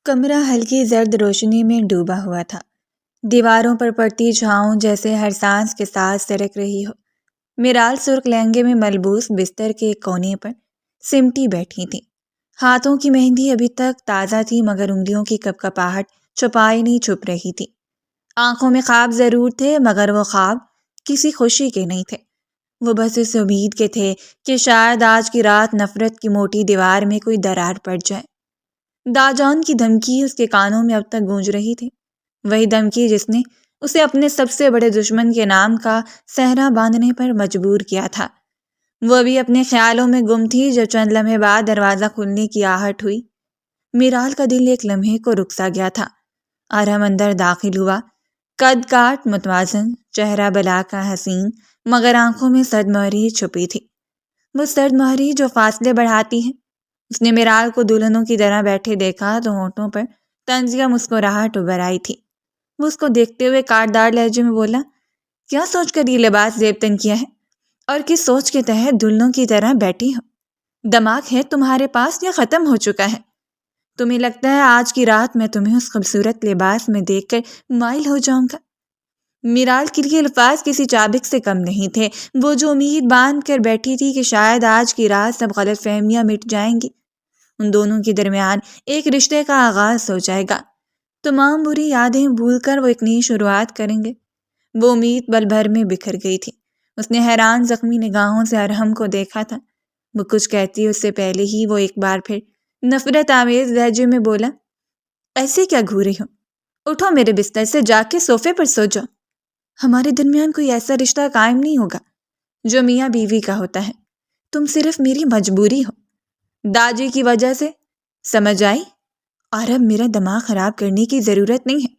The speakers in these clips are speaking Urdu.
کمرہ ہلکی زرد روشنی میں ڈوبا ہوا تھا۔ دیواروں پر پڑتی چھاؤں جیسے ہر سانس کے ساتھ سرک رہی ہو۔ میرال سرخ لہنگے میں ملبوس بستر کے ایک کونے پر سمٹی بیٹھی تھی۔ ہاتھوں کی مہندی ابھی تک تازہ تھی مگر انگلیوں کی کپکپاہٹ چھپائے نہیں چھپ رہی تھی۔ آنکھوں میں خواب ضرور تھے مگر وہ خواب کسی خوشی کے نہیں تھے۔ وہ بس اس امید کے تھے کہ شاید آج کی رات نفرت کی موٹی دیوار میں کوئی درار پڑ جائے۔ داجان کی دھمکی اس کے کانوں میں اب تک گونج رہی تھی، وہی دھمکی جس نے اسے اپنے سب سے بڑے دشمن کے نام کا صحرا باندھنے پر مجبور کیا تھا۔ وہ ابھی اپنے خیالوں میں گم تھی جب چند لمحے بعد دروازہ کھلنے کی آہٹ ہوئی۔ میرال کا دل ایک لمحے کو رک سا گیا تھا۔ ارحم اندر داخل ہوا، قد کاٹ متوازن، چہرہ بلا کا حسین، مگر آنکھوں میں سرد مہری چھپی تھی، وہ سرد مہری جو فاصلے بڑھاتی ہے۔ اس نے میرال کو دلہنوں کی طرح بیٹھے دیکھا تو ہونٹوں پر طنزیہ مسکراہٹ ابھر آئی تھی۔ وہ اس کو دیکھتے ہوئے کاٹدار لہجے میں بولا، کیا سوچ کر یہ لباس زیبتن کیا ہے اور کس سوچ کے تحت دلہنوں کی طرح بیٹھی ہو؟ دماغ ہے تمہارے پاس یا ختم ہو چکا ہے؟ تمہیں لگتا ہے آج کی رات میں تمہیں اس خوبصورت لباس میں دیکھ کر مائل ہو جاؤں گا؟ میرال کے لیے الفاظ کسی چابک سے کم نہیں تھے۔ وہ جو امید باندھ کر بیٹھی تھی کہ شاید آج کی رات سب غلط فہمیاں مٹ جائیں گی، ان دونوں کے درمیان ایک رشتے کا آغاز ہو جائے گا، تمام بری یادیں بھول کر وہ ایک نئی شروعات کریں گے۔ وہ امید پل بھر میں بکھر گئی تھی۔ اس نے حیران زخمی نگاہوں سے ارحم کو دیکھا تھا۔ وہ کچھ کہتی اس سے پہلے ہی وہ ایک بار پھر نفرت آمیز لہجے میں بولا، ایسے کیا گھوری ہو؟ اٹھو میرے بستر سے، جا کے صوفے پر سو جاؤ۔ ہمارے درمیان کوئی ایسا رشتہ قائم نہیں ہوگا جو میاں بیوی کا ہوتا ہے۔ تم صرف میری مجبوری ہو، داجی کی وجہ سے، سمجھ آئی؟ اور اب میرا دماغ خراب کرنے کی ضرورت نہیں ہے۔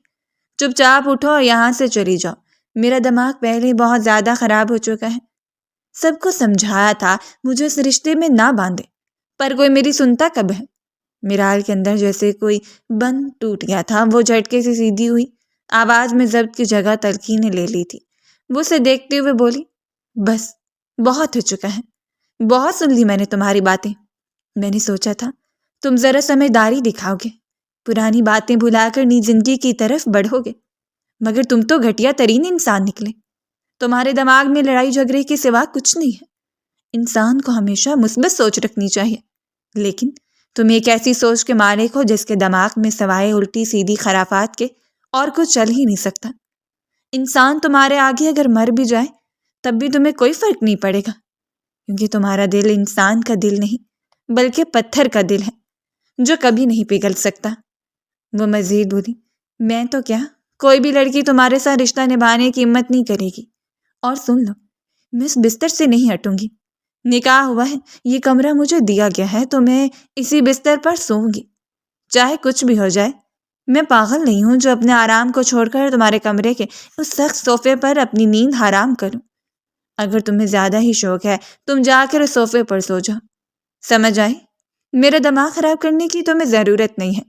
چپ چاپ اٹھو اور یہاں سے چلی جاؤ۔ میرا دماغ پہلے بہت زیادہ خراب ہو چکا ہے۔ سب کو سمجھایا تھا مجھے اس رشتے میں نہ باندھے، پر کوئی میری سنتا کب ہے؟ میرال کے اندر جیسے کوئی بند ٹوٹ گیا تھا۔ وہ جھٹکے سے سیدھی ہوئی، آواز میں ضبط کی جگہ تلخی نے لے لی تھی۔ وہ اسے دیکھتے ہوئے بولی، بس بہت ہو چکا ہے، بہت سن لی میں نے تمہاری باتیں۔ میں نے سوچا تھا تم ذرا سمجھداری دکھاؤ گے، پرانی باتیں بھلا کر نئی زندگی کی طرف بڑھو گے، مگر تم تو گھٹیا ترین انسان نکلے۔ تمہارے دماغ میں لڑائی جھگڑے کے سوا کچھ نہیں ہے۔ انسان کو ہمیشہ مثبت سوچ رکھنی چاہیے، لیکن تم ایک ایسی سوچ کے مالک ہو جس کے دماغ میں سوائے الٹی سیدھی خرافات کے اور کچھ چل ہی نہیں سکتا۔ انسان تمہارے آگے اگر مر بھی جائے تب بھی تمہیں کوئی فرق نہیں پڑے گا، کیونکہ تمہارا دل انسان کا دل نہیں بلکہ پتھر کا دل ہے جو کبھی نہیں پگھل سکتا۔ وہ مزید بولی، میں تو کیا، کوئی بھی لڑکی تمہارے ساتھ رشتہ نبھانے کی ہمت نہیں کرے گی۔ اور سن لو، میں اس بستر سے نہیں ہٹوں گی۔ نکاح ہوا ہے، یہ کمرہ مجھے دیا گیا ہے تو میں اسی بستر پر سوؤں گی، چاہے کچھ بھی ہو جائے۔ میں پاگل نہیں ہوں جو اپنے آرام کو چھوڑ کر تمہارے کمرے کے اس سخت صوفے پر اپنی نیند حرام کروں۔ اگر تمہیں زیادہ ہی شوق ہے تم جا کر اس صوفے پر سو جاؤ، سمجھ آئی؟ میرا دماغ خراب کرنے کی تمہیں ضرورت نہیں ہے۔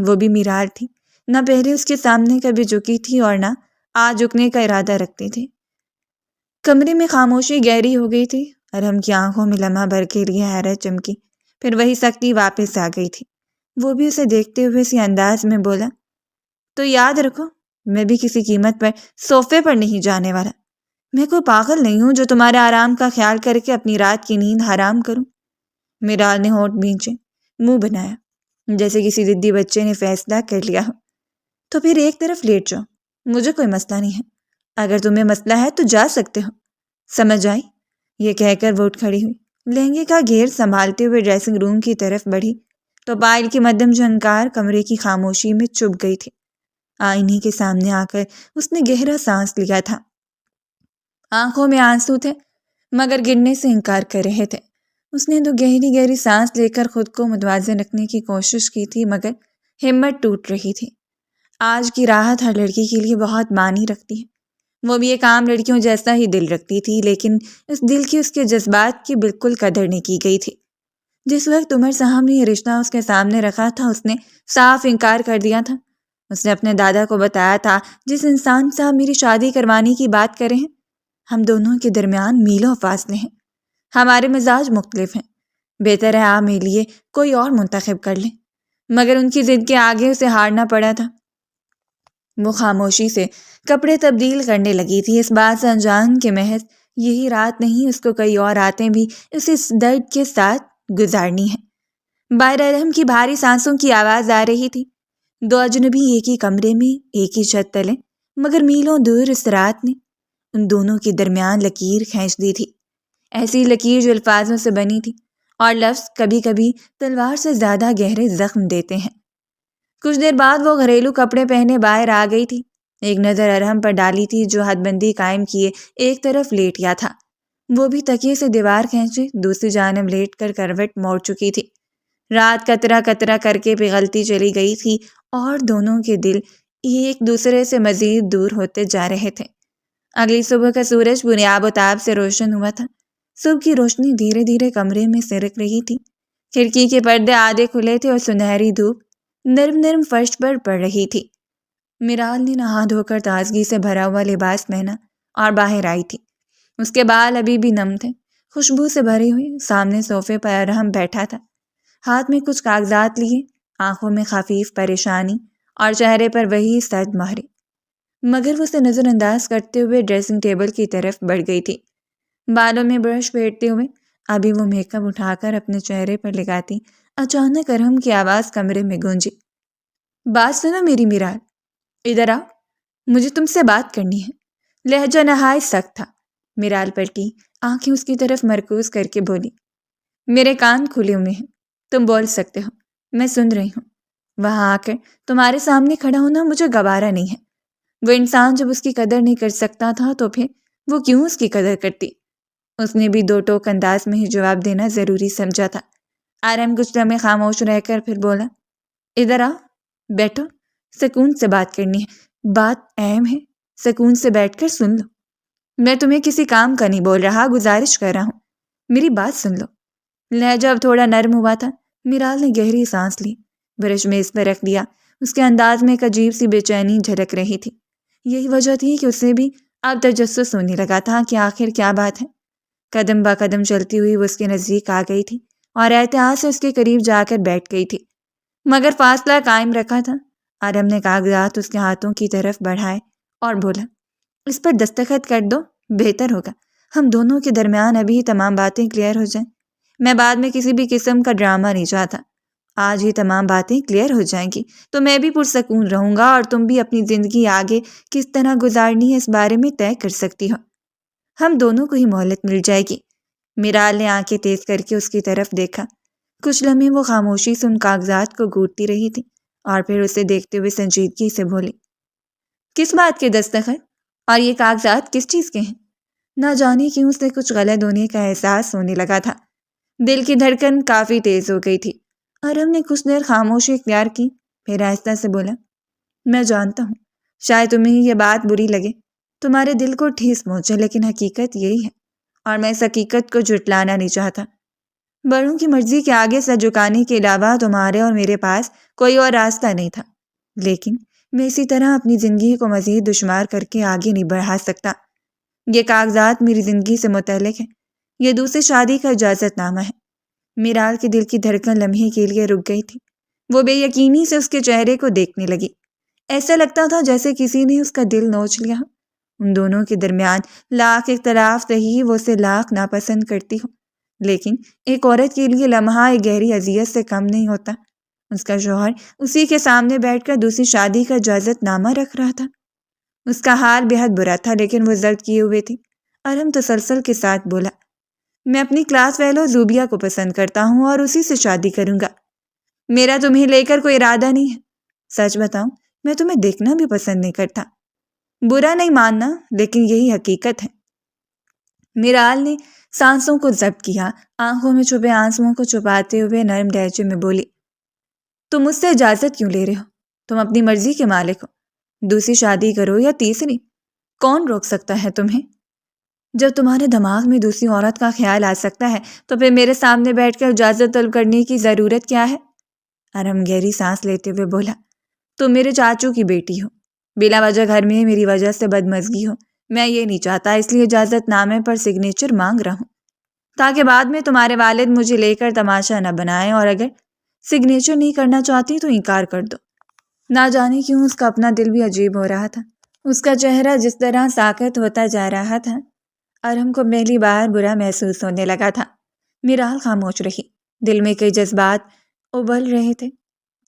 وہ بھی میرال تھی، نہ پہلے اس کے سامنے کبھی جھکی تھی اور نہ آج جھکنے کا ارادہ رکھتی تھی۔ کمرے میں خاموشی گہری ہو گئی تھی۔ ارحم کی آنکھوں میں لمحہ بھر کے لیے حیرت چمکی، پھر وہی سختی واپس آ گئی تھی۔ وہ بھی اسے دیکھتے ہوئے اسی انداز میں بولا، تو یاد رکھو میں بھی کسی قیمت پر صوفے پر نہیں جانے والا۔ میں کوئی پاگل نہیں ہوں جو تمہارے آرام کا خیال کر کے اپنی رات کی نیند حرام کروں۔ میرال نے ہونٹ بھینچے، منہ بنایا جیسے کسی ضدی بچے نے فیصلہ کر لیا ہو۔ تو پھر ایک طرف لیٹ جاؤ، مجھے کوئی مسئلہ نہیں ہے۔ اگر تمہیں مسئلہ ہے تو جا سکتے ہو، سمجھ آئی؟ یہ کہہ کر وہ اٹھ کھڑی ہوئی، لہنگے کا گھیر سنبھالتے ہوئے ڈریسنگ روم کی طرف بڑھی تو پائل کی مدھم جھنکار کمرے کی خاموشی میں چپ گئی تھی۔ آئینے کے سامنے آ کر اس نے گہرا سانس لیا تھا۔ آنکھوں میں آنسو تھے مگر گرنے سے انکار کر رہے تھے۔ اس نے تو گہری گہری سانس لے کر خود کو متوازن رکھنے کی کوشش کی تھی مگر ہمت ٹوٹ رہی تھی۔ آج کی راحت ہر لڑکی کے لیے بہت معنی رکھتی ہے۔ وہ بھی ایک عام لڑکیوں جیسا ہی دل رکھتی تھی، لیکن اس دل کی اس کے جذبات کی بالکل قدر نہیں کی گئی تھی۔ جس وقت عمر صاحب نے یہ رشتہ اس کے سامنے رکھا تھا اس نے صاف انکار کر دیا تھا۔ اس نے اپنے دادا کو بتایا تھا، جس انسان سے آپ میری شادی کروانے کی بات کرے ہیں ہم دونوں کے درمیان میلوں فاصلے ہیں، ہمارے مزاج مختلف ہیں، بہتر ہے آپ میرے لیے کوئی اور منتخب کر لیں۔ مگر ان کی ضد کے آگے اسے ہارنا پڑا تھا۔ وہ خاموشی سے کپڑے تبدیل کرنے لگی تھی، اس بات سے انجان کہ محض یہی رات نہیں، اس کو کئی اور راتیں بھی اس درد کے ساتھ گزارنی ہیں۔ باہر ارحم کی بھاری سانسوں کی آواز آ رہی تھی۔ دو اجنبی ایک ہی کمرے میں، ایک ہی چھت تلے، مگر میلوں دور اس رات نے ان دونوں کے درمیان لکیر کھینچ دی تھی، ایسی لکیر جو الفاظوں سے بنی تھی، اور لفظ کبھی کبھی تلوار سے زیادہ گہرے زخم دیتے ہیں۔ کچھ دیر بعد وہ گھریلو کپڑے پہنے باہر آ گئی تھی، ایک نظر ارحم پر ڈالی تھی جو حد بندی قائم کیے ایک طرف لیٹ گیا تھا۔ وہ بھی تکیے سے دیوار کھینچے دوسری جانب لیٹ کر کروٹ موڑ چکی تھی۔ رات قطرہ قطرہ کر کے پگھلتی چلی گئی تھی اور دونوں کے دل ایک دوسرے سے مزید دور ہوتے جا رہے تھے۔ اگلی صبح کا سورج بنیاب و تاب سے روشن ہوا تھا۔ صبح کی روشنی دھیرے دھیرے کمرے میں سرک رہی تھی، کھڑکی کے پردے آدھے کھلے تھے اور سنہری دھوپ نرم نرم فرش پر پڑ رہی تھی۔ میرال نے نہا دھو کر تازگی سے بھرا ہوا لباس پہنا اور باہر آئی تھی۔ اس کے بال ابھی بھی نم تھے، خوشبو سے بھرے ہوئے۔ سامنے صوفے پر ارحم بیٹھا تھا، ہاتھ میں کچھ کاغذات لیے، آنکھوں میں خفیف پریشانی اور چہرے پر وہی سرد مہرے۔ مگر وہ اسے نظر انداز کرتے ہوئے ڈریسنگ ٹیبل کی طرف بڑھ گئی تھی، بالوں میں برش پھیرتے ہوئے۔ ابھی وہ میک اپ اٹھا کر اپنے چہرے پر لگاتی، اچانک ارحم کی آواز کمرے میں گونجی۔ بات سنو میری میرال، ادھر آؤ، مجھے تم سے بات کرنی ہے۔ لہجہ نہایت سخت تھا۔ میرال پلٹی، آنکھیں اس کی طرف مرکوز کر کے بولی، میرے کان کھلے ہوئے ہیں، تم بول سکتے ہو، میں سن رہی ہوں۔ وہاں آ کر تمہارے سامنے کھڑا ہونا مجھے گوارا نہیں ہے۔ وہ انسان جب اس کی قدر نہیں کر سکتا تھا تو پھر وہ کیوں اس کی قدر کرتی؟ اس نے بھی دو ٹوک انداز میں ہی جواب دینا ضروری سمجھا تھا۔ ارحم کچھ لمحے خاموش رہ کر پھر بولا، ادھر آؤ، بیٹھو، سکون سے بات کرنی ہے، بات اہم ہے، سکون سے بیٹھ کر سن لو۔ میں تمہیں کسی کام کا نہیں بول رہا، گزارش کر رہا ہوں، میری بات سن لو۔ لہجہ اب تھوڑا نرم ہوا تھا۔ میرال نے گہری سانس لی، برش میز پر رکھ دیا۔ اس کے انداز میں ایک عجیب سی بے چینی جھلک رہی تھی۔ یہی وجہ تھی کہ اسے بھی اب تجسس ہونے لگا تھا کہ آخر کیا بات ہے۔ قدم با قدم چلتی ہوئی وہ اس کے نزدیک آ گئی تھی اور احتیاط سے اس کے قریب جا کر بیٹھ گئی تھی، مگر فاصلہ قائم رکھا تھا۔ ارحم نے کاغذات اس کے ہاتھوں کی طرف بڑھائے اور بولا، اس پر دستخط کر دو، بہتر ہوگا، ہم دونوں کے درمیان ابھی تمام باتیں کلیئر ہو جائیں۔ میں بعد میں کسی بھی قسم کا ڈرامہ نہیں چاہتا، آج ہی تمام باتیں کلیئر ہو جائیں گی تو میں بھی پرسکون رہوں گا اور تم بھی اپنی زندگی آگے کس طرح گزارنی ہے اس بارے میں طے کر سکتی ہو۔ ہم دونوں کو ہی مہلت مل جائے گی۔ میرال نے آنکھیں تیز کر کے اس کی طرف دیکھا۔ کچھ لمحے وہ خاموشی سے ان کاغذات کو گھونٹتی رہی تھی اور پھر اسے دیکھتے ہوئے سنجیدگی سے بولی، کس بات کے دستخط اور یہ کاغذات کس چیز کے ہیں؟ نہ جانے کیوں اسے کچھ غلط ہونے کا احساس ہونے لگا تھا۔ دل کی دھڑکن کافی تیز ہو گئی تھی۔ ارحم نے کچھ دیر خاموشی اختیار کی، پھر آہستہ سے بولا، میں جانتا ہوں شاید تمہیں یہ بات بری لگے، تمہارے دل کو ٹھیس پہنچے، لیکن حقیقت یہی ہے اور میں اس حقیقت کو جھٹلانا نہیں چاہتا۔ بڑوں کی مرضی کے آگے سر جھکانے کے علاوہ تمہارے اور میرے پاس کوئی اور راستہ نہیں تھا، لیکن میں اسی طرح اپنی زندگی کو مزید دشوار کر کے آگے نہیں بڑھا سکتا۔ یہ کاغذات میری زندگی سے متعلق ہے، یہ دوسری شادی کا اجازت نامہ ہے۔ میرال کے دل کی دھڑکن لمحے کے لیے رک گئی تھی۔ وہ بے یقینی سے اس کے چہرے کو دیکھنے لگی، ایسا لگتا تھا جیسے کسی نے اس کا دل نوچ لیا۔ ان دونوں کے درمیان لاکھ اختلاف رہی، وہ اسے لاکھ ناپسند کرتی ہو، لیکن ایک عورت کے لیے لمحہ ایک گہری اذیت سے کم نہیں ہوتا۔ اس کا شوہر اسی کے سامنے بیٹھ کر دوسری شادی کا اجازت نامہ رکھ رہا تھا۔ اس کا حال بے حد برا تھا، لیکن وہ ضد کیے ہوئے تھی۔ ارحم تسلسل کے ساتھ بولا، میں اپنی کلاس فیلو زوبیا کو پسند کرتا ہوں اور اسی سے شادی کروں گا۔ میرا تمہیں لے کر کوئی ارادہ نہیں ہے، سچ بتاؤں میں تمہیں دیکھنا بھی پسند نہیں کرتا۔ برا نہیں ماننا، لیکن یہی حقیقت ہے۔ میرال نے سانسوں کو ضبط کیا، آنکھوں میں چھپے آنسوؤں کو چھپاتے ہوئے نرم لہجے میں بولی، تم مجھ سے اجازت کیوں لے رہے ہو؟ تم اپنی مرضی کے مالک ہو، دوسری شادی کرو یا تیسری، کون روک سکتا ہے تمہیں؟ جب تمہارے دماغ میں دوسری عورت کا خیال آ سکتا ہے تو پھر میرے سامنے بیٹھ کر اجازت طلب کرنے کی ضرورت کیا ہے؟ ارحم گہری سانس لیتے ہوئے بولا، تم میرے چاچو کی بیٹی ہو، بلا وجہ گھر میں میری وجہ سے بدمزگی ہو، میں یہ نہیں چاہتا، اس لیے اجازت نامے پر سگنیچر مانگ رہا ہوں تاکہ بعد میں تمہارے والد مجھے لے کر تماشا نہ بنائیں، اور اگر سگنیچر نہیں کرنا چاہتی تو انکار کر دو۔ نہ جانے کیوں اس کا اپنا دل بھی عجیب ہو رہا تھا۔ اس کا چہرہ جس طرح ساکت ہوتا جا رہا تھا، ارحم کو پہلی بار برا محسوس ہونے لگا تھا۔ میرال خاموش رہی، دل میں کئی جذبات ابل رہے تھے۔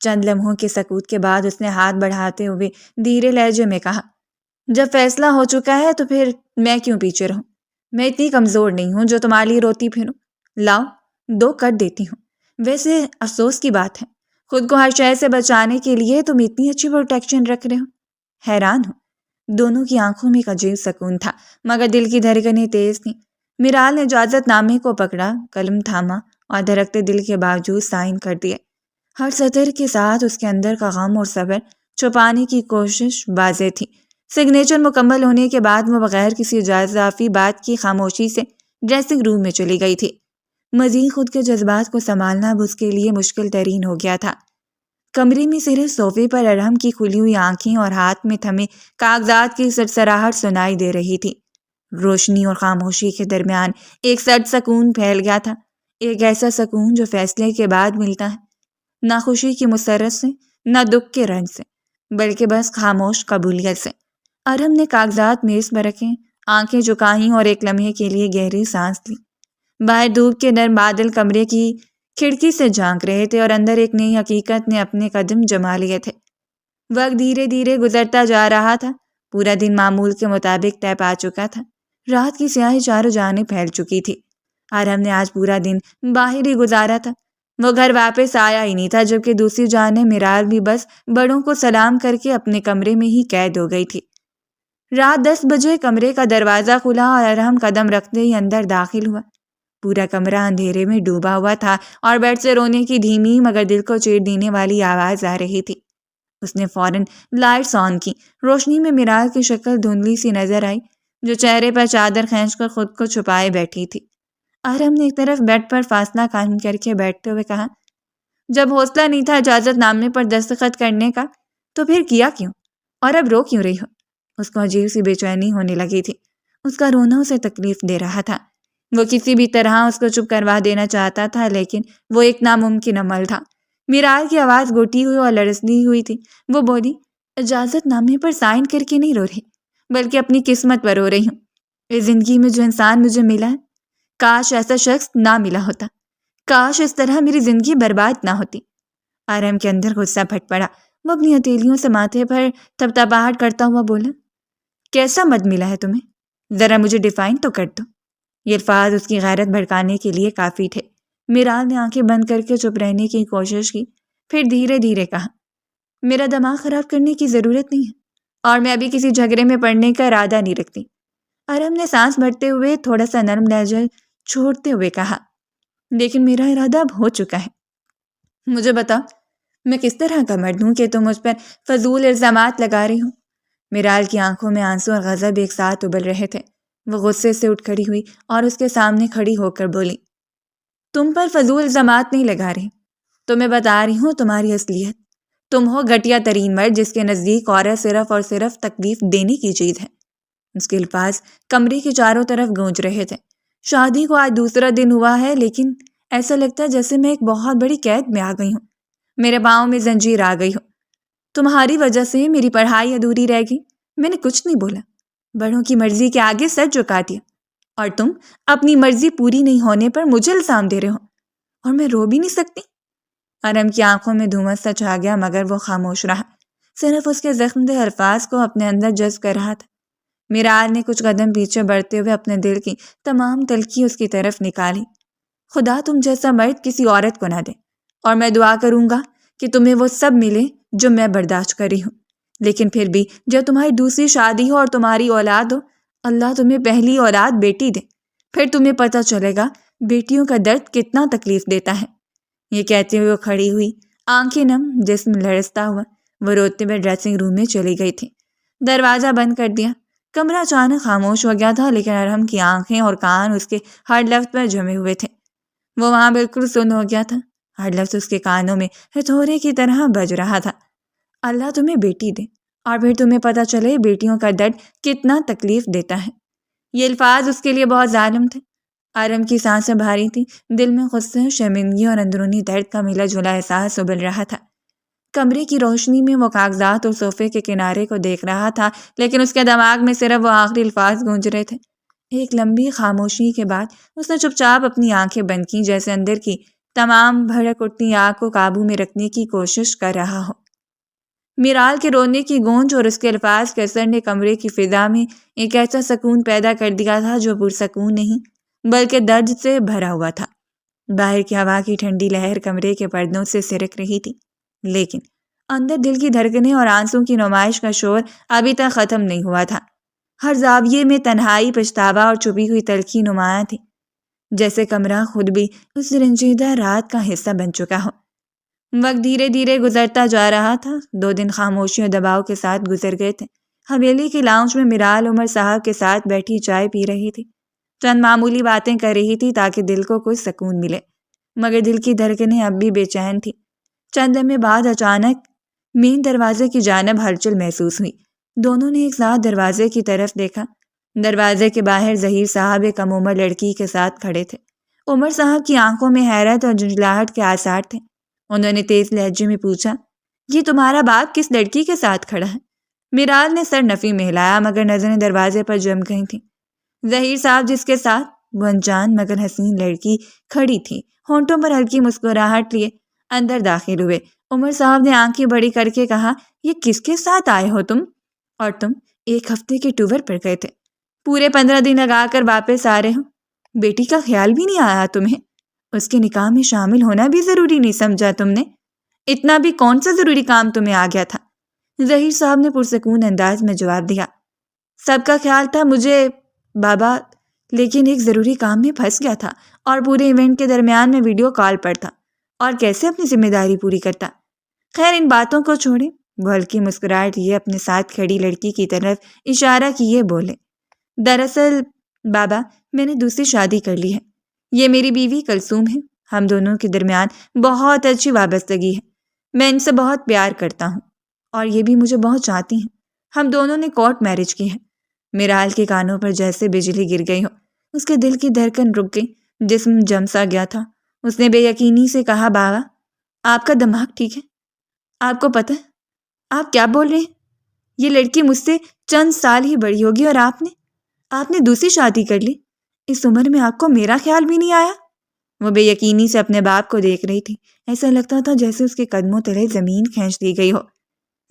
چند لمحوں کے سکوت کے بعد اس نے ہاتھ بڑھاتے ہوئے دھیرے لہجے میں کہا، جب فیصلہ ہو چکا ہے تو پھر میں کیوں پیچھے رہوں؟ میں اتنی کمزور نہیں ہوں جو تمہارے لیے روتی پھروں۔ لاؤ، 2 کر دیتی ہوں۔ ویسے افسوس کی بات ہے، خود کو ہر شے سے بچانے کے لیے تم اتنی اچھی پروٹیکشن رکھ رہے ہو۔ حیران ہوں۔ دونوں کی آنکھوں میں ایک عجیب سکون تھا، مگر دل کی دھڑکنیں تیز تھیں۔ میرال نے اجازت نامے کو پکڑا، قلم تھاما اور دھڑکتے دل کے باوجود سائن کر دیے۔ ہر سطر کے ساتھ اس کے اندر کا غم اور صبر چھپانے کی کوشش واضح تھی۔ سگنیچر مکمل ہونے کے بعد وہ بغیر کسی اضافی بات کی خاموشی سے ڈریسنگ روم میں چلی گئی تھی۔ مزید خود کے جذبات کو سنبھالنا اب اس کے لیے مشکل ترین ہو گیا تھا۔ کمرے میں صرف صوفے پر ارحم کی کھلی ہوئی آنکھیں اور ہاتھ میں تھمے کاغذات کی سرسراہٹ سنائی دے رہی تھی۔ روشنی اور خاموشی کے درمیان ایک سرد سکون پھیل گیا تھا، ایک ایسا سکون جو فیصلے کے بعد ملتا ہے، نہ خوشی کی مسرت سے، نہ دکھ کے رنج سے، بلکہ بس خاموش قبولیت سے۔ ارحم نے کاغذات میز پر رکھے، آنکھیں جھکائیں اور ایک لمحے کے لیے گہری سانس لی۔ باہر دھوپ کے نرم بادل کمرے کی کھڑکی سے جھانک رہے تھے اور اندر ایک نئی حقیقت نے اپنے قدم جما لیے تھے۔ وقت دھیرے دھیرے گزرتا جا رہا تھا، پورا دن معمول کے مطابق طے پا چکا تھا، رات کی سیاہی چاروں جانب پھیل چکی تھی۔ ارحم نے آج پورا دن باہر ہی گزارا تھا، وہ گھر واپس آیا ہی نہیں تھا، جبکہ دوسری جانب میرال بھی بس بڑوں کو سلام کر کے اپنے کمرے میں ہی قید ہو گئی تھی۔ رات 10 بجے کمرے کا دروازہ کھلا اور ارحم قدم رکھتے ہی اندر داخل ہوا۔ پورا کمرہ اندھیرے میں ڈوبا ہوا تھا اور بیڈ سے رونے کی دھیمی مگر دل کو چیر دینے والی آواز آ رہی تھی۔ اس نے فوراً لائٹس آن کی۔ روشنی میں میرال کی شکل دھندلی سی نظر آئی، جو چہرے پر چادر کھینچ کر خود کو چھپائے بیٹھی تھی۔ ارحم نے ایک طرف بیڈ پر فاصلہ قائم کر کے بیٹھتے ہوئے کہا، جب حوصلہ نہیں تھا اجازت نامے پر دستخط کرنے کا تو پھر کیا کیوں؟ اور اب رو کیوں رہی ہو؟ اس کو عجیب سی بے چینی ہونے لگی تھی۔ اس کا رونا اسے تکلیف دے رہا تھا۔ وہ کسی بھی طرح اس کو چپ کروا دینا چاہتا تھا، لیکن وہ ایک ناممکن عمل تھا۔ میرال کی آواز گھٹی ہوئی اور لرزتی ہوئی تھی۔ وہ بولی، اجازت نامے پر سائن کر کے نہیں رو رہی، بلکہ اپنی قسمت پر رو رہی ہوں۔ اس زندگی میں جو انسان مجھے ملا ہے، کاش ایسا شخص نہ ملا ہوتا، کاش اس طرح میری زندگی برباد نہ ہوتی۔ ارحم کے اندر غصہ پھٹ پڑا۔ وہ اپنی ہتھیلیوں سے ماتھے پر تھپتھپاہٹ کرتا ہوا بولا، کیسا مد ملا ہے تمہیں؟ ذرا مجھے ڈیفائن تو کر دو۔ یہ الفاظ اس کی غیرت بھڑکانے کے لیے کافی تھے۔ میرال نے آنکھیں بند کر کے چپ رہنے کی کوشش کی، پھر دھیرے دھیرے کہا، میرا دماغ خراب کرنے کی ضرورت نہیں ہے، اور میں ابھی کسی جھگڑے میں پڑنے کا ارادہ نہیں رکھتی۔ ارحم نے سانس بھرتے ہوئے تھوڑا سا نرم لہجہ چھوڑتے ہوئے کہا، لیکن میرا ارادہ اب ہو چکا ہے۔ مجھے بتا، میں کس طرح کا مرد ہوں کہ تم مجھ پر فضول الزامات لگا رہی ہو؟ میرال کی آنکھوں میں آنسو اور غضب ایک ساتھ ابل رہے تھے۔ وہ غصے سے اٹھ کھڑی ہوئی اور اس کے سامنے کھڑی ہو کر بولی، تم پر فضول الزامات نہیں لگا رہی، تو میں بتا رہی ہوں تمہاری اصلیت۔ تم ہو گھٹیا ترین مرد جس کے نزدیک عورت صرف اور صرف تکلیف دینے کی چیز ہے۔ اس کے الفاظ کمرے کے چاروں طرف گونج رہے تھے۔ شادی کو آج دوسرا دن ہوا ہے، لیکن ایسا لگتا ہے جیسے میں ایک بہت بڑی قید میں آ گئی ہوں، میرے پاؤں میں زنجیر آ گئی ہو۔ تمہاری وجہ سے میری پڑھائی ادھوری رہ گئی۔ میں نے کچھ نہیں بولا، بڑوں کی مرضی کے آگے سر جھکا دیا، اور تم اپنی مرضی پوری نہیں ہونے پر مجھے الزام دے رہے ہو، اور میں رو بھی نہیں سکتی۔ ارحم کی آنکھوں میں دھومس سا چھا گیا، مگر وہ خاموش رہا، صرف اس کے زخم دہ الفاظ کو اپنے اندر جذب کر رہا تھا۔ میرال نے کچھ قدم پیچھے بڑھتے ہوئے اپنے دل کی تمام تلخی اس کی طرف نکالی۔ خدا تم جیسا مرد کسی عورت کو نہ دے، اور میں دعا کروں گا کہ تمہیں وہ سب ملے جو میں برداشت کر رہی ہوں، لیکن پھر بھی جب تمہاری دوسری شادی ہو اور تمہاری اولاد ہو، اللہ تمہیں پہلی اولاد بیٹی دے، پھر تمہیں پتہ چلے گا بیٹیوں کا درد کتنا تکلیف دیتا ہے۔ یہ کہتے ہوئے وہ کھڑی ہوئی، آنکھیں نم، جسم لرزتا ہوا۔ وہ روتے ہوئے ڈریسنگ روم میں چلی گئی تھی۔ دروازہ بند کر دیا۔ کمرہ اچانک خاموش ہو گیا تھا، لیکن ارحم کی آنکھیں اور کان اس کے ہر لفظ پر جمے ہوئے تھے۔ وہ وہاں بالکل سن ہو گیا تھا، ہر لفظ اس کے کانوں میں ہتھوڑے کی طرح بج رہا تھا۔ اللہ تمہیں بیٹی دے، اور پھر تمہیں پتہ چلے بیٹیوں کا درد کتنا تکلیف دیتا ہے۔ یہ الفاظ اس کے لیے بہت ظالم تھے۔ آرم کی سانسیں بھاری تھی، دل میں غصے، شرمندگی اور اندرونی درد کا ملا جلا احساس ابل رہا تھا۔ کمرے کی روشنی میں وہ کاغذات اور صوفے کے کنارے کو دیکھ رہا تھا، لیکن اس کے دماغ میں صرف وہ آخری الفاظ گونج رہے تھے۔ ایک لمبی خاموشی کے بعد اس نے چپ چاپ اپنی آنکھیں بند کی، جیسے اندر کی تمام بھڑک اٹھتی آگ کو قابو میں رکھنے کی کوشش کر رہا ہو۔ میرال کے رونے کی گونج اور اس کے الفاظ کے اثر نے کمرے کی فضا میں ایک ایسا سکون پیدا کر دیا تھا جو پرسکون نہیں بلکہ درد سے بھرا ہوا تھا۔ باہر کی ہوا کی ٹھنڈی لہر کمرے کے پردوں سے سرک رہی تھی، لیکن اندر دل کی دھڑکنیں اور آنسوں کی نمائش کا شور ابھی تک ختم نہیں ہوا تھا۔ ہر زاویے میں تنہائی، پچھتاوا اور چھپی ہوئی تلخی نمایاں تھی، جیسے کمرہ خود بھی اس رنجیدہ رات کا حصہ بن چکا ہو۔ وقت دھیرے دھیرے گزرتا جا رہا تھا۔ 2 دن خاموشی اور دباؤ کے ساتھ گزر گئے تھے۔ حویلی کی لاؤنج میں میرال عمر صاحب کے ساتھ بیٹھی چائے پی رہی تھی، چند معمولی باتیں کر رہی تھی تاکہ دل کو کوئی سکون ملے، مگر دل کی دھڑکنیں اب بھی بے چین تھی۔ چند لمحے بعد اچانک مین دروازے کی جانب ہلچل محسوس ہوئی۔ دونوں نے ایک ساتھ دروازے کی طرف دیکھا۔ دروازے کے باہر ظہیر صاحب ایک کم عمر لڑکی کے ساتھ کھڑے تھے۔ عمر صاحب کی آنکھوں میں حیرت اور جھنجھلاہٹ کے آثار تھے۔ انہوں نے تیز لہجے میں پوچھا، یہ تمہارا باپ کس لڑکی کے ساتھ کھڑا ہے؟ میرال نے سر نفی میں ہلایا، مگر نظریں دروازے پر جم گئی تھیں۔ ظہیر صاحب جس کے ساتھ وہ انجان مگر حسین لڑکی کھڑی تھی، ہونٹوں پر ہلکی مسکراہٹ لیے اندر داخل ہوئے۔ عمر صاحب نے آنکھیں بڑی کر کے کہا، یہ کس کے ساتھ آئے ہو تم؟ اور تم 1 ہفتے کے ٹور پر گئے تھے، پورے 15 دن لگا کر واپس آ رہے ہو۔ بیٹی کا خیال بھی نہیں آیا تمہیں؟ اس کے نکاح میں شامل ہونا بھی ضروری نہیں سمجھا تم نے؟ اتنا بھی کون سا ضروری کام تمہیں آ گیا تھا؟ ظہیر صاحب نے پرسکون انداز میں جواب دیا، سب کا خیال تھا مجھے بابا، لیکن ایک ضروری کام میں پھنس گیا تھا اور پورے ایونٹ کے درمیان میں ویڈیو کال پر تھا، اور کیسے اپنی ذمہ داری پوری کرتا۔ خیر ان باتوں کو چھوڑیں۔ وہ ہلکی مسکراہٹ لیے اپنے ساتھ کھڑی لڑکی کی طرف اشارہ کیے بولے، دراصل بابا میں نے دوسری شادی کر لی ہے۔ یہ میری بیوی کلثوم ہے۔ ہم دونوں کے درمیان بہت اچھی وابستگی ہے۔ میں ان سے بہت پیار کرتا ہوں اور یہ بھی مجھے بہت چاہتی ہیں۔ ہم دونوں نے کورٹ میرج کی ہے۔ میرال کے کانوں پر جیسے بجلی گر گئی ہو۔ اس کے دل کی دھڑکن رک گئی، جسم جم سا گیا تھا۔ اس نے بے یقینی سے کہا، بابا آپ کا دماغ ٹھیک ہے؟ آپ کو پتہ ہے آپ کیا بول رہے ہیں؟ یہ لڑکی مجھ سے چند سال ہی بڑی ہوگی اور آپ نے دوسری شادی کر لی۔ اس عمر میں آپ کو میرا خیال بھی نہیں آیا؟ وہ بے یقینی سے اپنے باپ کو دیکھ رہی تھی۔ ایسا لگتا تھا جیسے اس کے قدموں تلے زمین کھینچ دی گئی ہو۔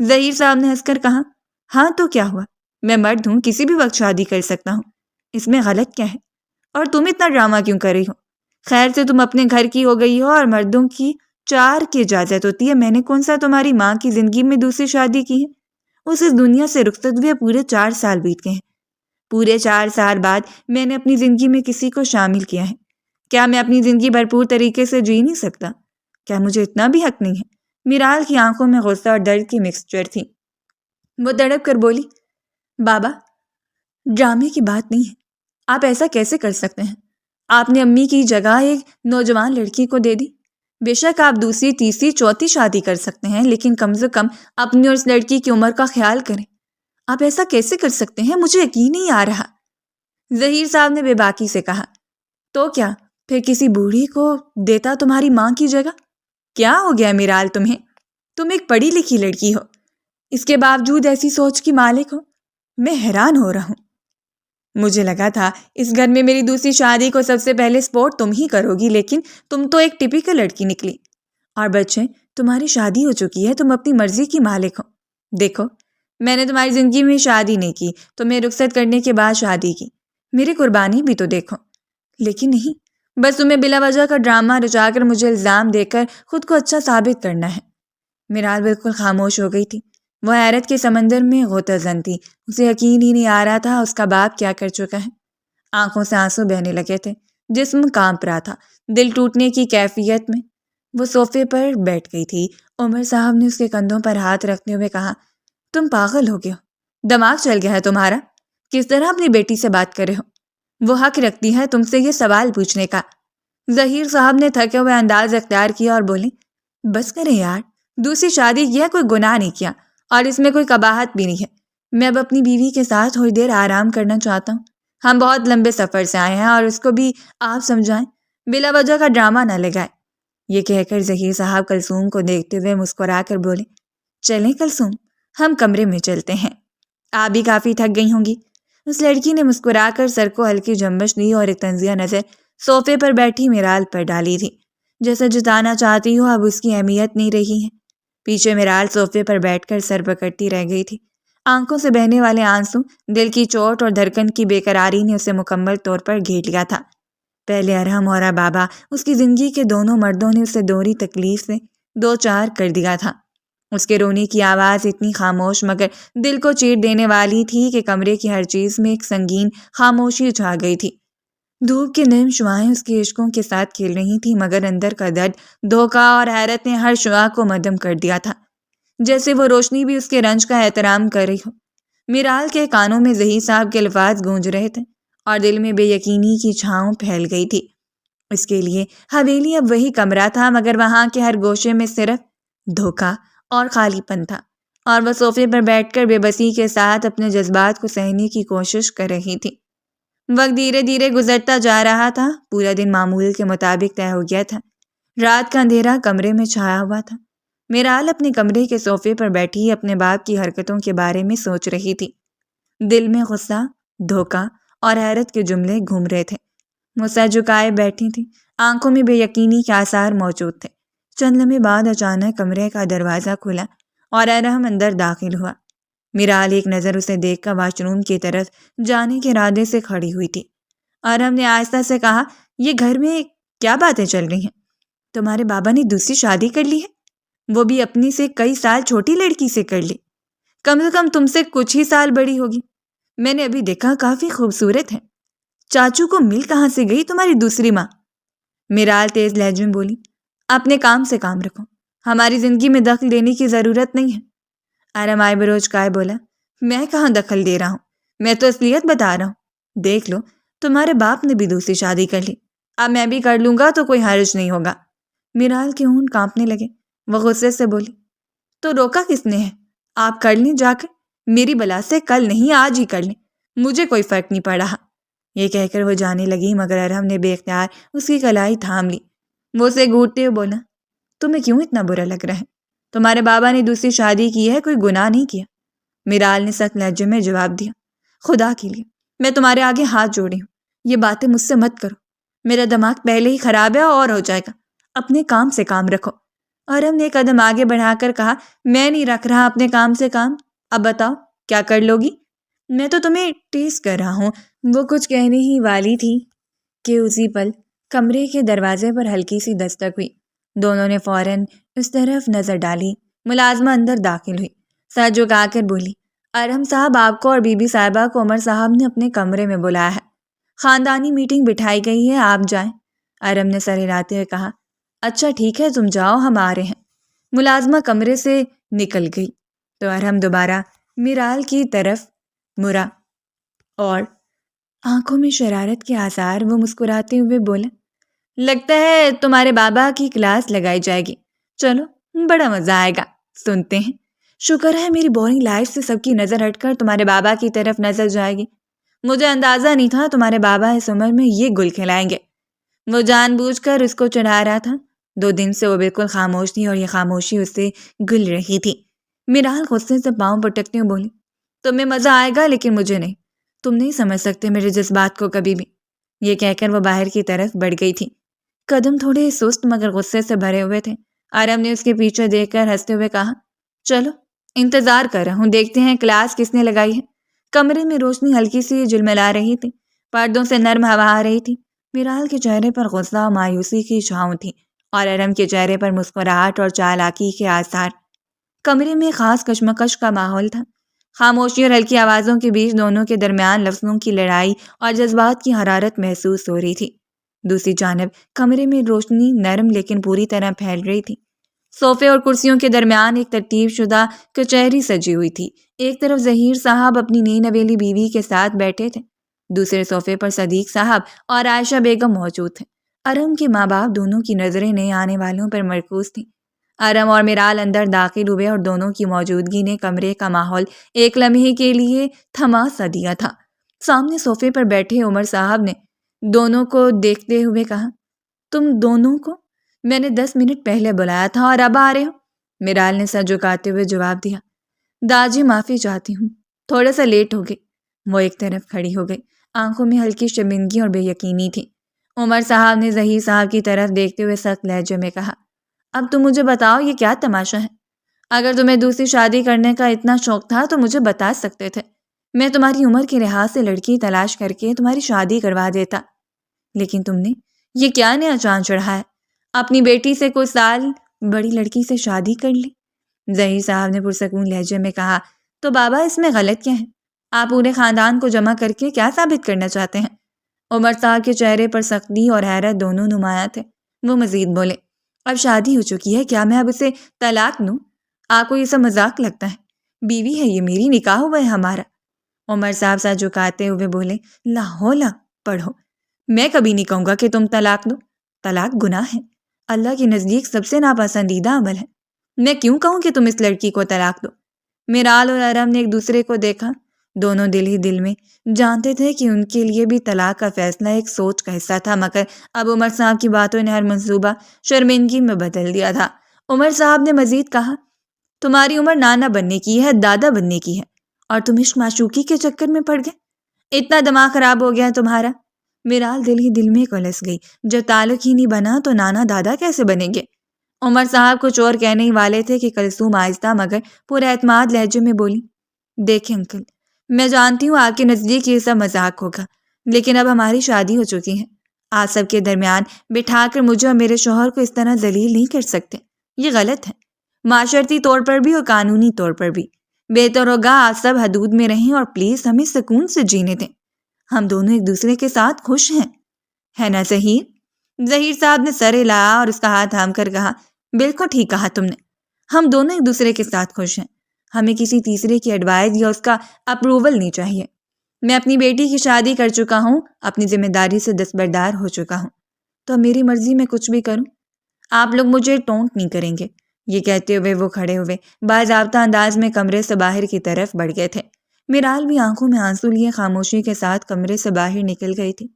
ظہیر صاحب نے ہنس کر کہا، ہاں تو کیا ہوا، میں مرد ہوں، کسی بھی وقت شادی کر سکتا ہوں، اس میں غلط کیا ہے؟ اور تم اتنا ڈرامہ کیوں کر رہی ہو؟ خیر سے تم اپنے گھر کی ہو گئی ہو اور مردوں کی 4 کی اجازت ہوتی ہے۔ میں نے کون سا تمہاری ماں کی زندگی میں دوسری شادی کی ہے؟ اس دنیا سے رخصت ہوئے پورے 4 سال بیت گئے ہیں۔ پورے 4 سال بعد میں نے اپنی زندگی میں کسی کو شامل کیا ہے۔ کیا میں اپنی زندگی بھرپور طریقے سے جی نہیں سکتا؟ کیا مجھے اتنا بھی حق نہیں ہے؟ میرال کی آنکھوں میں غصہ اور درد کی مکسچر تھی۔ وہ تڑپ کر بولی، بابا ڈرامے کی بات نہیں ہے، آپ ایسا کیسے کر سکتے ہیں؟ آپ نے امی کی جگہ ایک نوجوان لڑکی کو دے دی۔ بے شک آپ دوسری، تیسری، چوتھی شادی کر سکتے ہیں، لیکن کم سے کم اپنی اور اس لڑکی کی عمر کا خیال کریں۔ آپ ایسا کیسے کر سکتے ہیں؟ مجھے یقین نہیں آ رہا۔ ظہیر صاحب نے بے باکی سے کہا، تو کیا پھر کسی بوڑھی کو دیتا تمہاری ماں کی جگہ؟ کیا ہو گیا میرال تمہیں؟ تم ایک پڑھی لکھی لڑکی ہو، اس کے باوجود ایسی سوچ کی مالک ہو۔ میں حیران ہو رہا ہوں۔ مجھے لگا تھا اس گھر میں میری دوسری شادی کو سب سے پہلے سپورٹ تم ہی کرو گی، لیکن تم تو ایک ٹپیکل لڑکی نکلی۔ اور بچے، تمہاری شادی ہو چکی ہے، تم اپنی مرضی کی مالک ہو۔ دیکھو میں نے تمہاری زندگی میں شادی نہیں کی، تمہیں رخصت کرنے کے بعد شادی کی۔ میری قربانی بھی تو دیکھو۔ لیکن نہیں، بس تمہیں بلا وجہ کا ڈرامہ رچا کر مجھے الزام دے کر خود کو اچھا ثابت کرنا ہے۔ میرال بالکل خاموش ہو گئی تھی۔ وہ حیرت کے سمندر میں غوطہ زن تھی۔ اسے یقین ہی نہیں آ رہا تھا اس کا باپ کیا کر چکا ہے۔ آنکھوں سے آنسو بہنے لگے تھے، جسم کانپ رہا تھا، دل ٹوٹنے کی کیفیت میں۔ وہ صوفے پر بیٹھ گئی تھی۔ عمر صاحب نے اس کے کندھوں پر ہاتھ رکھتے ہوئے کہا، تم پاگل ہو گئے ہو، دماغ چل گیا ہے تمہارا؟ کس طرح اپنی بیٹی سے بات کر رہے ہو؟ وہ حق رکھتی ہے تم سے یہ سوال پوچھنے کا۔ ظہیر صاحب نے تھکے ہوئے انداز اختیار کیا اور بولے، بس کریں یار، دوسری شادی کیا کوئی گناہ نہیں کیا، اور اس میں کوئی قباحت بھی نہیں ہے۔ میں اب اپنی بیوی کے ساتھ تھوڑی دیر آرام کرنا چاہتا ہوں۔ ہم بہت لمبے سفر سے آئے ہیں اور اس کو بھی آپ سمجھائیں، بلا وجہ کا ڈرامہ نہ لگائے۔ یہ کہہ کر ظہیر صاحب کلثوم کو دیکھتے ہوئے مسکرا کر بولے، چلیں کلثوم، ہم کمرے میں چلتے ہیں، آپ بھی کافی تھک گئی ہوں گی۔ اس لڑکی نے مسکرا کر سر کو ہلکی جنبش دی اور ایک طنزیہ نظر صوفے پر بیٹھی میرال پر ڈالی تھی، جیسے جتانا چاہتی ہو اب اس کی اہمیت نہیں رہی ہے۔ پیچھے میرال صوفے پر بیٹھ کر سر پکڑتی رہ گئی تھی، آنکھوں سے بہنے والے آنسو، دل کی چوٹ اور دھڑکن کی بے قراری نے اسے مکمل طور پر گھیر لیا تھا۔ پہلے ارحم اور بابا، اس کی زندگی کے دونوں مردوں نے اسے دوہری تکلیف سے دو چار کر دیا تھا۔ اس کے رونے کی آواز اتنی خاموش مگر دل کو چیر دینے والی تھی کہ کمرے کی ہر چیز میں ایک سنگین خاموشی چھا گئی تھی۔ دھوپ کی نرم شعائیں اس کے عشقوں کے ساتھ کھیل رہی تھیں، مگر اندر کا درد، دھوکہ اور حیرت نے ہر شعاع کو مدھم کر دیا تھا، جیسے وہ روشنی بھی اس کے رنج کا احترام کر رہی ہو۔ میرال کے کانوں میں ظہیر صاحب کے الفاظ گونج رہے تھے اور دل میں بے یقینی کی چھاؤں پھیل گئی تھی۔ اس کے لیے حویلی اب وہی کمرہ تھا، مگر وہاں کے ہر گوشے میں صرف دھوکہ اور خالی پن تھا، اور وہ صوفے پر بیٹھ کر بے بسی کے ساتھ اپنے جذبات کو سہنے کی کوشش کر رہی تھی۔ وقت دھیرے دھیرے گزرتا جا رہا تھا، پورا دن معمول کے مطابق طے ہو گیا تھا۔ رات کا اندھیرا کمرے میں چھایا ہوا تھا۔ میرال اپنے کمرے کے صوفے پر بیٹھی اپنے باپ کی حرکتوں کے بارے میں سوچ رہی تھی۔ دل میں غصہ، دھوکہ اور حیرت کے جملے گھوم رہے تھے۔ وہ سر جھکائے بیٹھی تھی، آنکھوں میں بے یقینی کے آثار موجود تھے۔ چند لمحے بعد اچانک کمرے کا دروازہ کھلا اور ارحم اندر داخل ہوا۔ میرال ایک نظر اسے دیکھ کر واش روم کی طرف جانے کے ارادے سے کھڑی ہوئی تھی۔ ارحم نے آہستہ سے کہا، یہ گھر میں کیا باتیں چل رہی ہیں؟ تمہارے بابا نے دوسری شادی کر لی ہے؟ وہ بھی اپنی سے کئی سال چھوٹی لڑکی سے کر لی، کم سے کم تم سے کچھ ہی سال بڑی ہوگی۔ میں نے ابھی دیکھا، کافی خوبصورت ہے۔ چاچو کو مل کہاں سے گئی تمہاری دوسری ماں؟ میرال تیز لہجے میں بولی، اپنے کام سے کام رکھو، ہماری زندگی میں دخل دینے کی ضرورت نہیں ہے۔ ارحم آئے بروج کائے بولا، میں کہاں دخل دے رہا ہوں، میں تو اصلیت بتا رہا ہوں۔ دیکھ لو، تمہارے باپ نے بھی دوسری شادی کر لی، اب میں بھی کر لوں گا تو کوئی حرج نہیں ہوگا۔ میرال کے ہونٹ کانپنے لگے، وہ غصے سے بولی، تو روکا کس نے ہے؟ آپ کر لیں جا کر، میری بلا سے کل نہیں آج ہی کر لیں، مجھے کوئی فرق نہیں پڑ رہا۔ یہ کہہ کر وہ جانے لگی، مگر ارحم نے بے اختیار اس کی کلائی تھام لی۔ وہ اسے گھورتے ہوئے بولا، تمہیں کیوں اتنا برا لگ رہا ہے؟ تمہارے بابا نے دوسری شادی کی ہے، کوئی گناہ نہیں کیا۔ میرال نے سخت لہجے میں جواب دیا، خدا کے لیے میں تمہارے آگے ہاتھ جوڑی ہوں، یہ باتیں مجھ سے مت کرو، میرا دماغ پہلے ہی خراب ہے اور ہو جائے گا، اپنے کام سے کام رکھو۔ ارحم نے ایک قدم آگے بڑھا کر کہا، میں نہیں رکھ رہا اپنے کام سے کام، اب بتاؤ کیا کر لو گی؟ میں تو تمہیں ٹیس کر رہا ہوں۔ وہ کچھ کہنے ہی والی تھی کہ اسی پل کمرے کے دروازے پر ہلکی سی دستک ہوئی۔ دونوں نے فوراً اس طرف نظر ڈالی۔ ملازمہ اندر داخل ہوئی، سر جھکا کر بولی، ارحم صاحب، آپ کو اور بی بی صاحبہ کو عمر صاحب نے اپنے کمرے میں بلایا ہے، خاندانی میٹنگ بٹھائی گئی ہے، آپ جائیں۔ ارحم نے سر ہلاتے ہوئے کہا، اچھا ٹھیک ہے، تم جاؤ، ہم آ رہے ہیں۔ ملازمہ کمرے سے نکل گئی تو ارحم دوبارہ میرال کی طرف مرا اور آنکھوں میں شرارت کے آثار وہ مسکراتے ہوئے بولا، لگتا ہے تمہارے بابا کی کلاس لگائی جائے گی، چلو بڑا مزہ آئے گا، سنتے ہیں۔ شکر ہے میری بورنگ لائف سے سب کی نظر ہٹ کر تمہارے بابا کی طرف نظر جائے گی، مجھے اندازہ نہیں تھا تمہارے بابا اس عمر میں یہ گل کھلائیں گے۔ وہ جان بوجھ کر اس کو چڑھا رہا تھا، 2 دن سے وہ بالکل خاموش تھی اور یہ خاموشی اس سے گل رہی تھی۔ میرال غصے سے پاؤں پٹکتے ہوئے بولی، تمہیں مزہ آئے گا لیکن مجھے نہیں، تم نہیں سمجھ سکتے میرے جذبات کو کبھی بھی۔ یہ کہہ کر وہ باہر کی طرف بڑھ گئی تھی، قدم تھوڑے سست مگر غصے سے بھرے ہوئے تھے۔ ارحم نے اس کے پیچھے دیکھ کر ہنستے ہوئے کہا، چلو انتظار کر رہا ہوں، دیکھتے ہیں کلاس کس نے لگائی ہے۔ کمرے میں روشنی ہلکی سی جلملا رہی تھی، پردوں سے نرم ہوا آ رہی تھی۔ میرال کے چہرے پر غصہ اور مایوسی کی چھاؤں تھی اور ارحم کے چہرے پر مسکراہٹ اور چالاکی کے آثار۔ کمرے میں خاص کشمکش کا ماحول تھا، خاموشی اور ہلکی آوازوں کے بیچ دونوں کے درمیان لفظوں کی لڑائی اور جذبات کی حرارت محسوس ہو رہی تھی۔ دوسری جانب کمرے میں روشنی نرم لیکن پوری طرح پھیل رہی تھی۔ صوفے اور کرسیوں کے درمیان ایک ترتیب شدہ کچہری سجی ہوئی تھی۔ ایک طرف ظہیر صاحب اپنی نئی نویلی بیوی کے ساتھ بیٹھے تھے، دوسرے صوفے پر صدیق صاحب اور عائشہ بیگم موجود تھے۔ ارحم کے ماں باپ دونوں کی نظریں نئے آنے والوں پر مرکوز تھیں۔ ارحم اور میرال اندر داخل ہوئے اور دونوں کی موجودگی نے کمرے کا ماحول ایک لمحے کے لیے تھما سا دیا تھا۔ سامنے صوفے پر بیٹھے عمر صاحب نے دونوں کو دیکھتے ہوئے کہا، تم دونوں کو میں نے 10 منٹ پہلے بلایا تھا اور اب آ رہے ہو؟ میرال نے سر جھکاتے ہوئے جواب دیا، داجی معافی چاہتی ہوں، تھوڑا سا لیٹ ہو گئی۔ وہ ایک طرف کھڑی ہو گئی، آنکھوں میں ہلکی شرمندگی اور بے یقینی تھی۔ عمر صاحب نے ظہیر صاحب کی طرف دیکھتے ہوئے سخت لہجے میں کہا، اب تم مجھے بتاؤ یہ کیا تماشا ہے؟ اگر تمہیں دوسری شادی کرنے کا اتنا شوق تھا تو مجھے بتا سکتے تھے، میں تمہاری عمر کے لحاظ سے لڑکی تلاش کر کے تمہاری شادی کروا دیتا، لیکن تم نے یہ کیا نیا چاند چڑھا ہے؟ اپنی بیٹی سے کچھ سال بڑی لڑکی سے شادی کر لی۔ ظہیر صاحب نے پرسکون لہجے میں کہا، تو بابا اس میں غلط کیا ہے؟ آپ پورے خاندان کو جمع کر کے کیا ثابت کرنا چاہتے ہیں؟ عمر صاحب کے چہرے پر سختی اور حیرت دونوں نمایاں تھے۔ وہ مزید بولے، اب شادی ہو چکی ہے، کیا میں اب اسے طلاق دوں؟ آپ کو یہ سب مذاق لگتا ہے؟ بیوی ہے یہ میری، نکاح ہوا ہے ہمارا۔ عمر صاحب سر جھکاتے ہوئے بولے، لا حول، پڑھو، میں کبھی نہیں کہوں گا کہ تم طلاق دو۔ طلاق گناہ ہے، اللہ کے نزدیک سب سے ناپسندیدہ عمل ہے۔ میں کیوں کہوں کہ تم اس لڑکی کو طلاق دو؟ میرال اور ارم نے ایک دوسرے کو دیکھا، دونوں دل ہی دل میں جانتے تھے کہ ان کے لیے بھی طلاق کا فیصلہ ایک سوچ کا حصہ تھا، مگر اب عمر صاحب کی باتوں نے ہر منصوبہ شرمندگی میں بدل دیا تھا۔ عمر صاحب نے مزید کہا، تمہاری عمر نانا بننے کی ہے، دادا بننے کی ہے، اور تم عشق معشوقی کے چکر میں پڑ گئے، اتنا دماغ خراب ہو گیا ہے تمہارا۔ میرال دل ہی دل میں کلس گئی، جب تعلق ہی نہیں بنا تو نانا دادا کیسے بنیں گے؟ عمر صاحب کچھ اور کہنے ہی والے تھے کہ کلثوم آہستہ مگر پورے اعتماد لہجے میں بولی، دیکھیں انکل، میں جانتی ہوں آپ کے نزدیک یہ سب مذاق ہوگا، لیکن اب ہماری شادی ہو چکی ہے، آپ سب کے درمیان بٹھا کر مجھے اور میرے شوہر کو اس طرح ذلیل نہیں کر سکتے، یہ غلط ہے، معاشرتی طور پر بھی اور قانونی طور پر بھی۔ بہتر ہوگا آپ سب حدود میں رہیں اور پلیز ہمیں سکون سے جینے دیں، ہم دونوں ایک دوسرے کے ساتھ خوش ہیں، ہے نا ظہیر؟ ظہیر صاحب نے سر ہلایا اور اس کا ہاتھ تھام کر کہا، بالکل ٹھیک کہا تم نے، ہم دونوں ایک دوسرے کے ساتھ خوش ہیں، ہمیں کسی تیسرے کی ایڈوائز یا اس کا اپروول نہیں چاہیے۔ میں اپنی بیٹی کی شادی کر چکا ہوں، اپنی ذمہ داری سے دستبردار ہو چکا ہوں، تو اب میری مرضی میں کچھ بھی کروں، آپ لوگ مجھے ٹونٹ نہیں کریں گے۔ یہ کہتے ہوئے وہ کھڑے ہوئے باضابطہ انداز میں کمرے سے باہر کی طرف بڑھ گئے تھے۔ میرال بھی آنکھوں میں آنسو لیے خاموشی کے ساتھ کمرے سے باہر نکل گئی تھی۔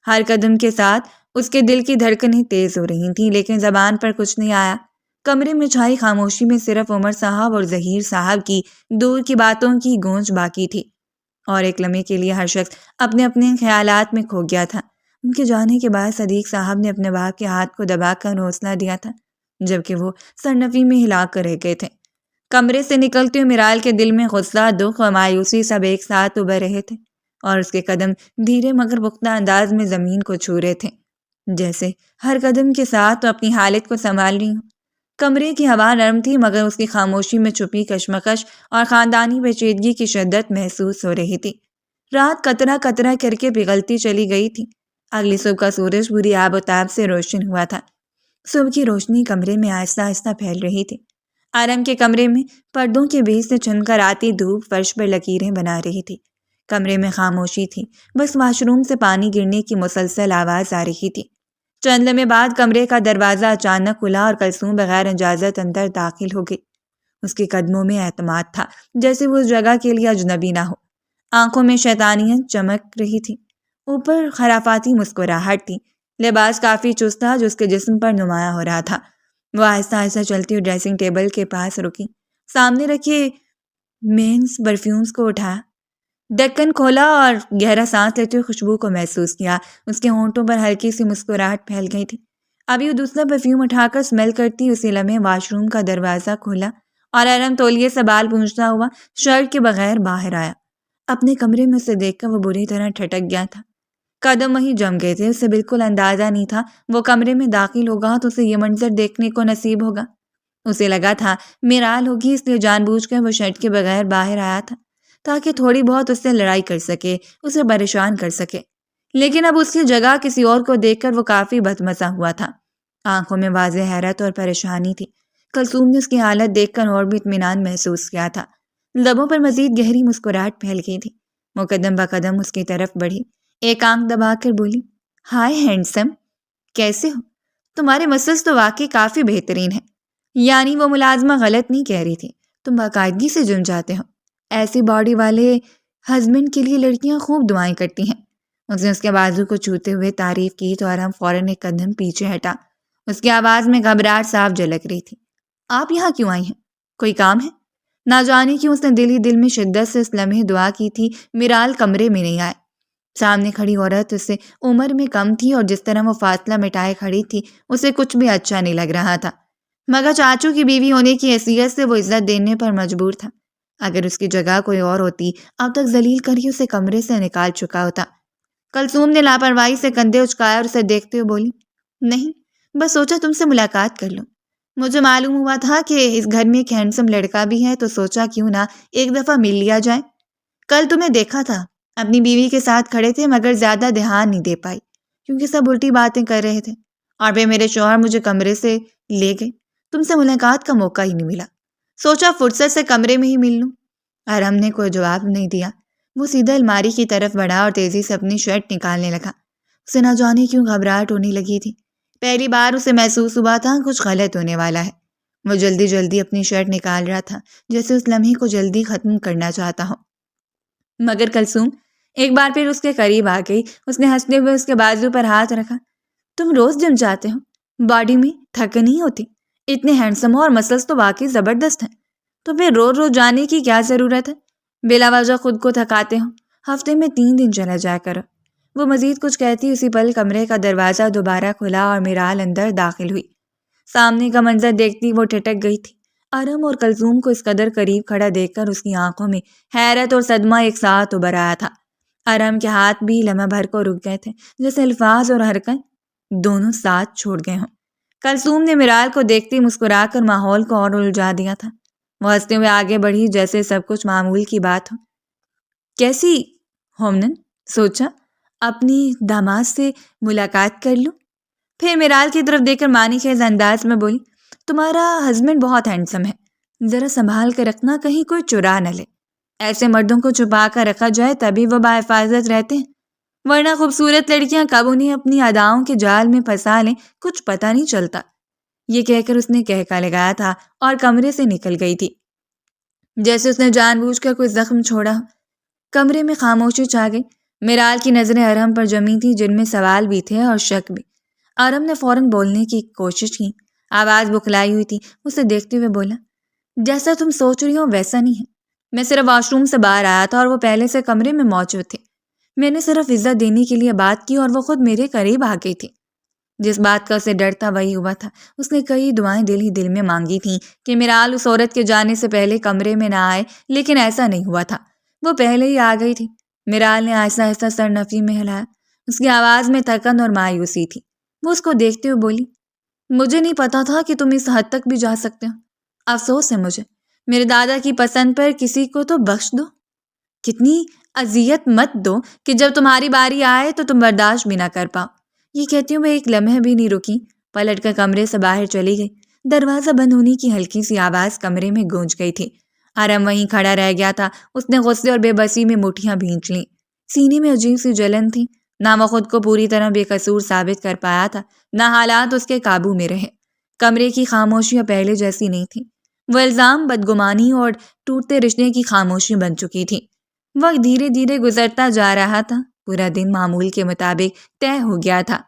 ہر قدم کے ساتھ اس کے دل کی دھڑکنیں تیز ہو رہی تھیں، لیکن زبان پر کچھ نہیں آیا۔ کمرے میں چھائی خاموشی میں صرف عمر صاحب اور ظہیر صاحب کی دور کی باتوں کی گونج باقی تھی، اور ایک لمحے کے لیے ہر شخص اپنے اپنے خیالات میں کھو گیا تھا۔ ان کے جانے کے بعد صدیق صاحب نے اپنے باپ کے ہاتھ کو دبا کر حوصلہ دیا تھا، جبکہ وہ سرنفی میں ہلا کر رہ گئے تھے۔ کمرے سے نکلتے ہوئے میرال کے دل میں غصہ، دکھ اور مایوسی سب ایک ساتھ ابھر رہے تھے، اور اس کے قدم دھیرے مگر پختہ انداز میں زمین کو چھو رہے تھے، جیسے ہر قدم کے ساتھ وہ اپنی حالت کو سنبھال رہی ہوں۔ کمرے کی ہوا نرم تھی، مگر اس کی خاموشی میں چھپی کشمکش اور خاندانی پیچیدگی کی شدت محسوس ہو رہی تھی۔ رات قطرہ قطرہ کر کے پگھلتی چلی گئی تھی۔ اگلی صبح کا سورج بری آب و تاب سے روشن ہوا تھا۔ صبح کی روشنی کمرے میں آہستہ آہستہ پھیل رہی تھی۔ آرم کے کمرے میں پردوں کے بیچ سے چھن کر آتی دھوپ فرش پر لکیریں بنا رہی تھی۔ کمرے میں خاموشی تھی، بس واش روم سے پانی گرنے کی مسلسل آواز آ رہی تھی۔ چند لمحے بعد کمرے کا دروازہ اچانک کھلا اور کلثوم بغیر اجازت اندر داخل ہو گئی۔ اس کے قدموں میں اعتماد تھا، جیسے وہ اس جگہ کے لیے اجنبی نہ ہو۔ آنکھوں میں شیطانیت چمک رہی تھی، اوپر خرافاتی مسکراہٹ تھی۔ لباس کافی چست تھا جو اس کے جسم پر نمایاں ہو رہا تھا۔ وہ آہستہ آہستہ چلتی ہوئی ڈریسنگ ٹیبل کے پاس رکی، سامنے رکھے مینز پرفیومز کو اٹھایا، ڈھکن کھولا اور گہرا سانس لیتے ہوئے خوشبو کو محسوس کیا۔ اس کے ہونٹوں پر ہلکی سی مسکراہٹ پھیل گئی تھی۔ ابھی وہ دوسرا پرفیوم اٹھا کر اسمیل کرتی اسی لمحے واش روم کا دروازہ کھولا اور ارم تولیے سے بال پونچھتا ہوا شرٹ کے بغیر باہر آیا۔ اپنے کمرے میں اسے دیکھ کر وہ بری طرح ٹھٹک گیا تھا۔ قدم وہیں جم گئے تھے، اسے بالکل اندازہ نہیں تھا وہ کمرے میں داخل ہوگا تو اسے یہ منظر دیکھنے کو نصیب ہوگا۔ اسے لگا تھا میرال ہوگی، اس لیے جان بوجھ کر وہ شرٹ کے بغیر باہر آیا تھا تاکہ تھوڑی بہت اس سے لڑائی کر سکے، اسے پریشان کر سکے۔ لیکن اب اس کی جگہ کسی اور کو دیکھ کر وہ کافی بدمزہ ہوا تھا۔ آنکھوں میں واضح حیرت اور پریشانی تھی۔ کلثوم نے اس کی حالت دیکھ کر اور بھی اطمینان محسوس کیا تھا۔ لبوں پر مزید گہری مسکراہٹ پھیل گئی تھی۔ وہ قدم بقدم اس کی طرف بڑھی، ایک آنکھ دبا کر بولی، ہائے ہینڈسم، کیسے ہو؟ تمہارے مسلز تو واقعی کافی بہترین ہیں۔ یعنی وہ ملازمہ غلط نہیں کہہ رہی تھی، تم باقاعدگی سے جم جاتے ہو۔ ایسی باڈی والے ہسبینڈ کے لیے لڑکیاں خوب دعائیں کرتی ہیں۔ اس نے اس کے بازو کو چھوتے ہوئے تعریف کی تو ارحم فوراً ایک قدم پیچھے ہٹا۔ اس کی آواز میں گھبراہٹ صاف جھلک رہی تھی۔ آپ یہاں کیوں آئی ہیں؟ کوئی کام ہے؟ نہ جانے کیوں اس نے دل ہی دل میں شدت سے اس لمحے دعا کی تھی میرال کمرے میں نہیں آئے۔ سامنے کھڑی عورت اس سے عمر میں کم تھی اور جس طرح وہ فاصلہ مٹائے کھڑی تھی اسے کچھ بھی اچھا نہیں لگ رہا تھا، مگر چاچو کی بیوی ہونے کی حیثیت سے وہ عزت دینے پر مجبور تھا۔ اگر اس کی جگہ کوئی اور ہوتی اب تک ذلیل کر ہی اسے کمرے سے نکال چکا ہوتا۔ کلثوم نے لاپرواہی سے کندھے اچکایا اور اسے دیکھتے ہوئے بولی، نہیں، بس سوچا تم سے ملاقات کر لوں۔ مجھے معلوم ہوا تھا کہ اس گھر میں ایک ہینڈسم لڑکا بھی ہے تو سوچا کیوں نہ ایک دفعہ مل لیا جائے۔ کل تمہیں دیکھا تھا، اپنی بیوی کے ساتھ کھڑے تھے مگر زیادہ دھیان نہیں دے پائی کیونکہ سب الٹی باتیں کر رہے تھے، اور پھر میرے شوہر مجھے کمرے سے لے گئے۔ تم سے ملاقات کا موقع ہی نہیں ملا، سوچا فرصت سے کمرے میں ہی مل لوں۔ ارحم نے کوئی جواب نہیں دیا۔ وہ سیدھا الماری کی طرف بڑھا اور تیزی سے اپنی شرٹ نکالنے لگا۔ اسے نہ جانے کیوں گھبراہٹ ہونے لگی تھی۔ پہلی بار اسے محسوس ہوا تھا کچھ غلط ہونے والا ہے۔ وہ جلدی جلدی اپنی شرٹ نکال رہا تھا جیسے اس لمحے کو جلدی ختم کرنا چاہتا ہو، مگر کلثوم ایک بار پھر اس کے قریب آ گئی۔ اس نے ہنستے ہوئے اس کے بازو پر ہاتھ رکھا۔ تم روز جم جاتے ہو، باڈی میں تھک نہیں ہوتی؟ اتنے ہینڈسم ہو اور مسلس تو واقعی زبردست ہیں، تو پھر روز روز جانے کی کیا ضرورت ہے؟ بلا وجہ خود کو تھکاتے ہو، ہفتے میں 3 دن چلا جایا کرو۔ وہ مزید کچھ کہتی اسی پل کمرے کا دروازہ دوبارہ کھلا اور میرال اندر داخل ہوئی۔ سامنے کا منظر دیکھتی وہ ٹھٹک گئی تھی۔ ارحم اور کلثوم کو اس قدر قریب کھڑا دیکھ کر اس کی آنکھوں میں حیرت اور صدمہ ایک ساتھ ابھر آیا تھا۔ ارحم کے ہاتھ بھی لمحہ بھر کو رک گئے تھے، جیسے الفاظ اور حرکت دونوں ساتھ چھوڑ گئے ہوں۔ کلثوم نے میرال کو دیکھتی مسکرا کر ماحول کو اور الجھا دیا تھا۔ وہ ہنستے ہوئے آگے بڑھی جیسے سب کچھ معمول کی بات ہو۔ کیسی ہومنن؟ سوچا اپنی داماد سے ملاقات کر لوں۔ پھر میرال کی طرف دیکھ کر معنی خیز انداز میں بولی، تمہارا ہسبینڈ بہت ہینڈسم ہے، ذرا سنبھال کر رکھنا کہیں کوئی چرا نہ لے۔ ایسے مردوں کو چھپا کر رکھا جائے تبھی وہ باحفاظت رہتے ہیں، ورنہ خوبصورت لڑکیاں کب انہیں اپنی اداؤں کے جال میں پھنسا لیں کچھ پتہ نہیں چلتا۔ یہ کہہ کر اس نے کہکا لگایا تھا اور کمرے سے نکل گئی تھی جیسے اس نے جان بوجھ کر کوئی زخم چھوڑا۔ کمرے میں خاموشی چھا گئی۔ میرال کی نظریں ارحم پر جمی تھی جن میں سوال بھی تھے اور شک بھی۔ ارحم نے فوراً بولنے کی کوشش کی، آواز بکھلائی ہوئی تھی۔ اسے دیکھتے ہوئے بولا، جیسا تم سوچ رہی ہو ویسا نہیں ہے، میں صرف واش روم سے باہر آیا تھا اور وہ پہلے سے کمرے میں موجود تھے۔ میں نے صرف عزت دینے کے لیے بات کی اور وہ خود میرے قریب آ گئی تھی۔ جس بات کا اسے ڈر تھا وہی ہوا تھا۔ اس نے کئی دعائیں دل ہی دل میں مانگی تھیں کہ میرال اس عورت کے جانے سے پہلے کمرے میں نہ آئے، لیکن ایسا نہیں ہوا تھا، وہ پہلے ہی آ گئی تھی۔ میرال نے آہستہ آہستہ سر نفی میں ہلایا۔ اس کی آواز میں تھکن اور مایوسی تھی۔ وہ اس کو دیکھتے ہوئے بولی، مجھے نہیں پتا تھا کہ تم اس حد تک بھی جا سکتے ہو۔ افسوس ہے مجھے، میرے دادا کی پسند پر کسی کو تو بخش دو، کتنی اذیت مت دو کہ جب تمہاری باری آئے تو تم برداشت بھی نہ کر پاؤ۔ یہ کہتی ہوں وہ ایک لمحے بھی نہیں رکی، پلٹ کر کمرے سے باہر چلی گئی۔ دروازہ بند ہونے کی ہلکی سی آواز کمرے میں گونج گئی تھی۔ ارحم وہیں کھڑا رہ گیا تھا۔ اس نے غصے اور بے بسی میں مٹھیاں بھینچ لیں۔ سینے میں عجیب سی جلن تھی۔ نہ وہ خود کو پوری طرح بے قصور ثابت کر پایا تھا، نہ حالات اس کے قابو میں رہے۔ کمرے کی خاموشیاں پہلے جیسی نہیں تھی۔ وہ الزام، بدگمانی اور ٹوٹتے رشتے کی خاموشی بن چکی تھی۔ وقت دھیرے دھیرے گزرتا جا رہا تھا۔ پورا دن معمول کے مطابق طے ہو گیا تھا۔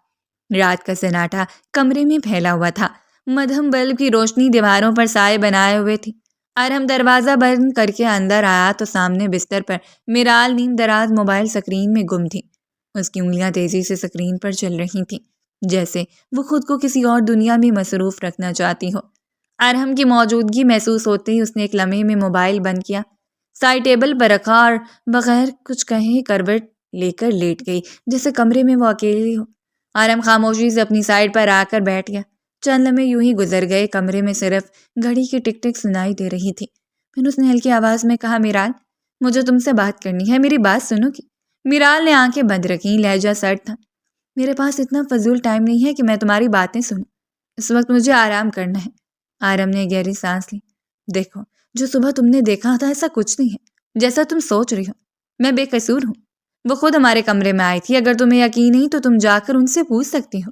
رات کا سناٹا کمرے میں پھیلا ہوا تھا۔ مدھم بلب کی روشنی دیواروں پر سائے بنائے ہوئے تھی۔ ارحم دروازہ بند کر کے اندر آیا تو سامنے بستر پر میرال نیم دراز موبائل سکرین میں گم تھی۔ اس کی انگلیاں تیزی سے سکرین پر چل رہی تھیں، جیسے وہ خود کو کسی اور دنیا میں مصروف رکھنا چاہتی ہو۔ ارحم کی موجودگی محسوس ہوتے ہی اس نے ایک لمحے میں موبائل بند کیا، سائڈ ٹیبل پر رکھا اور بغیر کچھ کہے کروٹ لے کر لیٹ گئی جیسے کمرے میں وہ اکیلی ہو۔ ارحم خاموشی سے اپنی سائڈ پر آ کر بیٹھ گیا۔ چند لمحے یوں ہی گزر گئے۔ کمرے میں صرف گھڑی کی ٹک ٹک سنائی دے رہی تھی۔ پھر اس نے ہلکی آواز میں کہا، میرال، مجھے تم سے بات کرنی ہے، میری بات سنو گی؟ میرال نے آنکھیں بند رکھیں، لہجہ سرد تھا۔ میرے پاس اتنا فضول ٹائم نہیں ہے کہ میں تمہاری باتیں سنوں، اس وقت مجھے آرام کرنا ہے۔ ارحم نے گہری سانس لی۔ دیکھو، جو صبح تم نے دیکھا تھا ایسا کچھ نہیں ہے جیسا تم سوچ رہی ہو، میں بے قصور ہوں۔ وہ خود ہمارے کمرے میں آئی تھی، اگر تمہیں یقین نہیں تو تم جا کر ان سے پوچھ سکتی ہو۔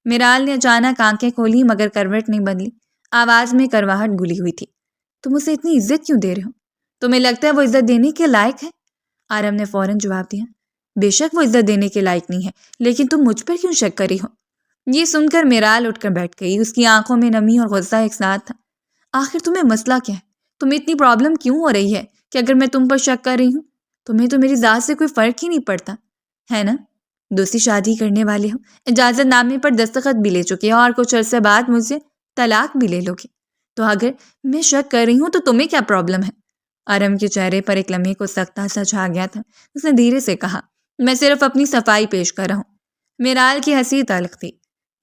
میرال نے اچانک آنکھیں کھولی مگر کروٹ نہیں بدلی۔ آواز میں کرواہٹ گھلی ہوئی تھی۔ تم اسے اتنی عزت کیوں دے رہے ہو؟ تمہیں لگتا ہے وہ عزت دینے کے لائق ہے؟ آرم نے فوراً جواب دیا، بے شک وہ عزت دینے کے لائق نہیں ہے، لیکن تم مجھ پر کیوں شک کری ہو؟ یہ سن کر میرال اٹھ کر بیٹھ گئی۔ اس کی آنکھوں میں نمی اور غصہ ایک ساتھ تھا۔ آخر تمہیں مسئلہ کیا ہے؟ تمہیں اتنی پرابلم کیوں ہو رہی ہے کہ اگر میں تم پر شک کر رہی ہوں تمہیں تو میری ذات سے کوئی فرق ہی نہیں پڑتا ہے نا؟ دوسری شادی کرنے والے ہو، اجازت نامے پر دستخط بھی لے چکے ہو اور کچھ عرصے بعد مجھ سے طلاق بھی لے لو گے، تو اگر میں شک کر رہی ہوں تو تمہیں کیا پرابلم ہے؟ آرم کے چہرے پر ایک لمحے کو سختہ سا چھا گیا تھا۔ اس نے دھیرے سے کہا، میں صرف اپنی صفائی پیش کر رہا ہوں۔ میرال کی ہنسی تلخ تھی۔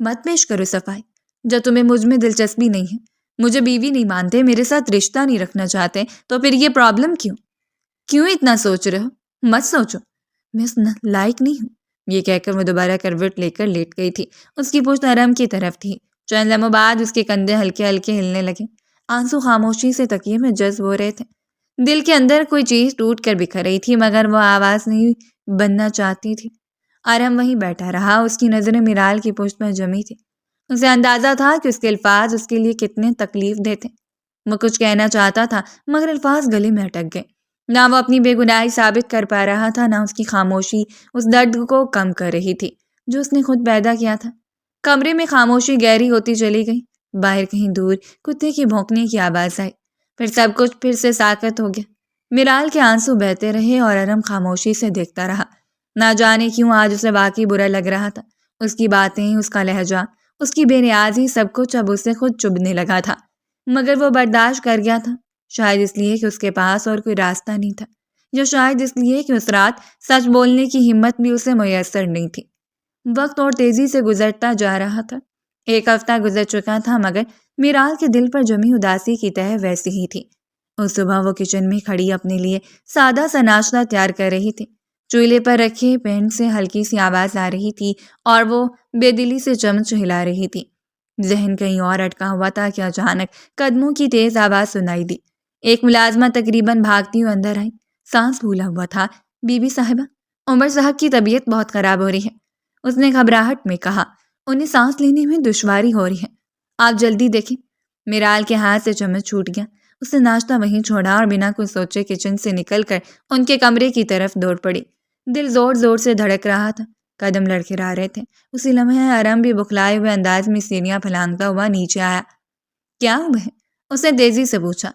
مت پیش کرو صفائی، جب تمہیں مجھ میں دلچسپی نہیں ہے، مجھے بیوی نہیں مانتے، میرے ساتھ رشتہ نہیں رکھنا چاہتے، تو پھر یہ پرابلم کیوں اتنا سوچ رہے ہو؟ مت سوچو، میں اس لائق نہیں ہوں۔ یہ کہہ کر وہ دوبارہ کروٹ لے کر لیٹ گئی تھی۔ اس کی پشت آرم کی طرف تھی۔ چند لمحوں بعد اس کے کندھے ہلکے ہلکے ہلنے لگے۔ آنسو خاموشی سے تکیے میں جذب ہو رہے تھے۔ دل کے اندر کوئی چیز ٹوٹ کر بکھر رہی تھی، مگر وہ آواز نہیں بننا چاہتی تھی۔ آرم وہیں بیٹھا رہا، اس کی نظریں میرال کی پشت پر جمی تھی۔ اسے اندازہ تھا کہ اس کے الفاظ اس کے لیے کتنے تکلیف دہ تھے۔ وہ کچھ کہنا چاہتا تھا مگر الفاظ گلے میں اٹک گئے۔ نہ وہ اپنی بے گناہی ثابت کر پا رہا تھا، نہ اس کی خاموشی اس درد کو کم کر رہی تھی جو اس نے خود پیدا کیا تھا۔ کمرے میں خاموشی گہری ہوتی چلی گئی۔ باہر کہیں دور کتے کی بھونکنے کی آواز آئی، پھر سب کچھ پھر سے ساکت ہو گیا۔ میرال کے آنسو بہتے رہے اور آرم خاموشی سے دیکھتا رہا۔ نہ جانے کیوں آج اسے واقعی برا لگ رہا تھا۔ اس کی باتیں، اس کا لہجہ، اس کی بے نیازی، سب کچھ اب اسے خود چبھنے لگا تھا، مگر وہ برداشت کر گیا تھا۔ شاید اس لیے کہ اس کے پاس اور کوئی راستہ نہیں تھا، یا شاید اس لیے کہ اس رات سچ بولنے کی ہمت بھی اسے میسر نہیں تھی۔ وقت اور تیزی سے گزرتا جا رہا تھا۔ ایک ہفتہ گزر چکا تھا، مگر میرال کے دل پر جمی اداسی کی تہ ویسی ہی تھی۔ اس صبح وہ کچن میں کھڑی اپنے لیے سادہ سا ناشتہ تیار کر رہی تھی۔ چولہے پر رکھے پین سے ہلکی سی آواز آ رہی تھی اور وہ بے دلی سے چمچ ہلا رہی تھی۔ ذہن کہیں اور اٹکا ہوا تھا کہ اچانک قدموں کی تیز آواز سنائی دی۔ ایک ملازمہ تقریباً بھاگتی ہوئی اندر آئی۔ سانس پھولا ہوا تھا۔ بی بی صاحبہ، عمر صاحب کی طبیعت بہت خراب ہو رہی ہے، اس نے گھبراہٹ میں کہا۔ انہیں سانس لینے میں دشواری ہو رہی ہے، آپ جلدی دیکھیں۔ میرال کے ہاتھ سے چمچ چھوٹ گیا۔ اس نے ناشتہ وہیں چھوڑا اور بنا کچھ سوچے کچن سے نکل کر ان کے کمرے کی طرف دوڑ پڑی۔ دل زور زور سے دھڑک رہا تھا، قدم لڑکھڑا رہے تھے۔ اسی لمحے آرم بھی بکھلائے ہوئے انداز میں سیڑھیاں پھلانگتا ہوا نیچے آیا۔ کیا ہوا ہے؟ اس نے تیزی سے پوچھا۔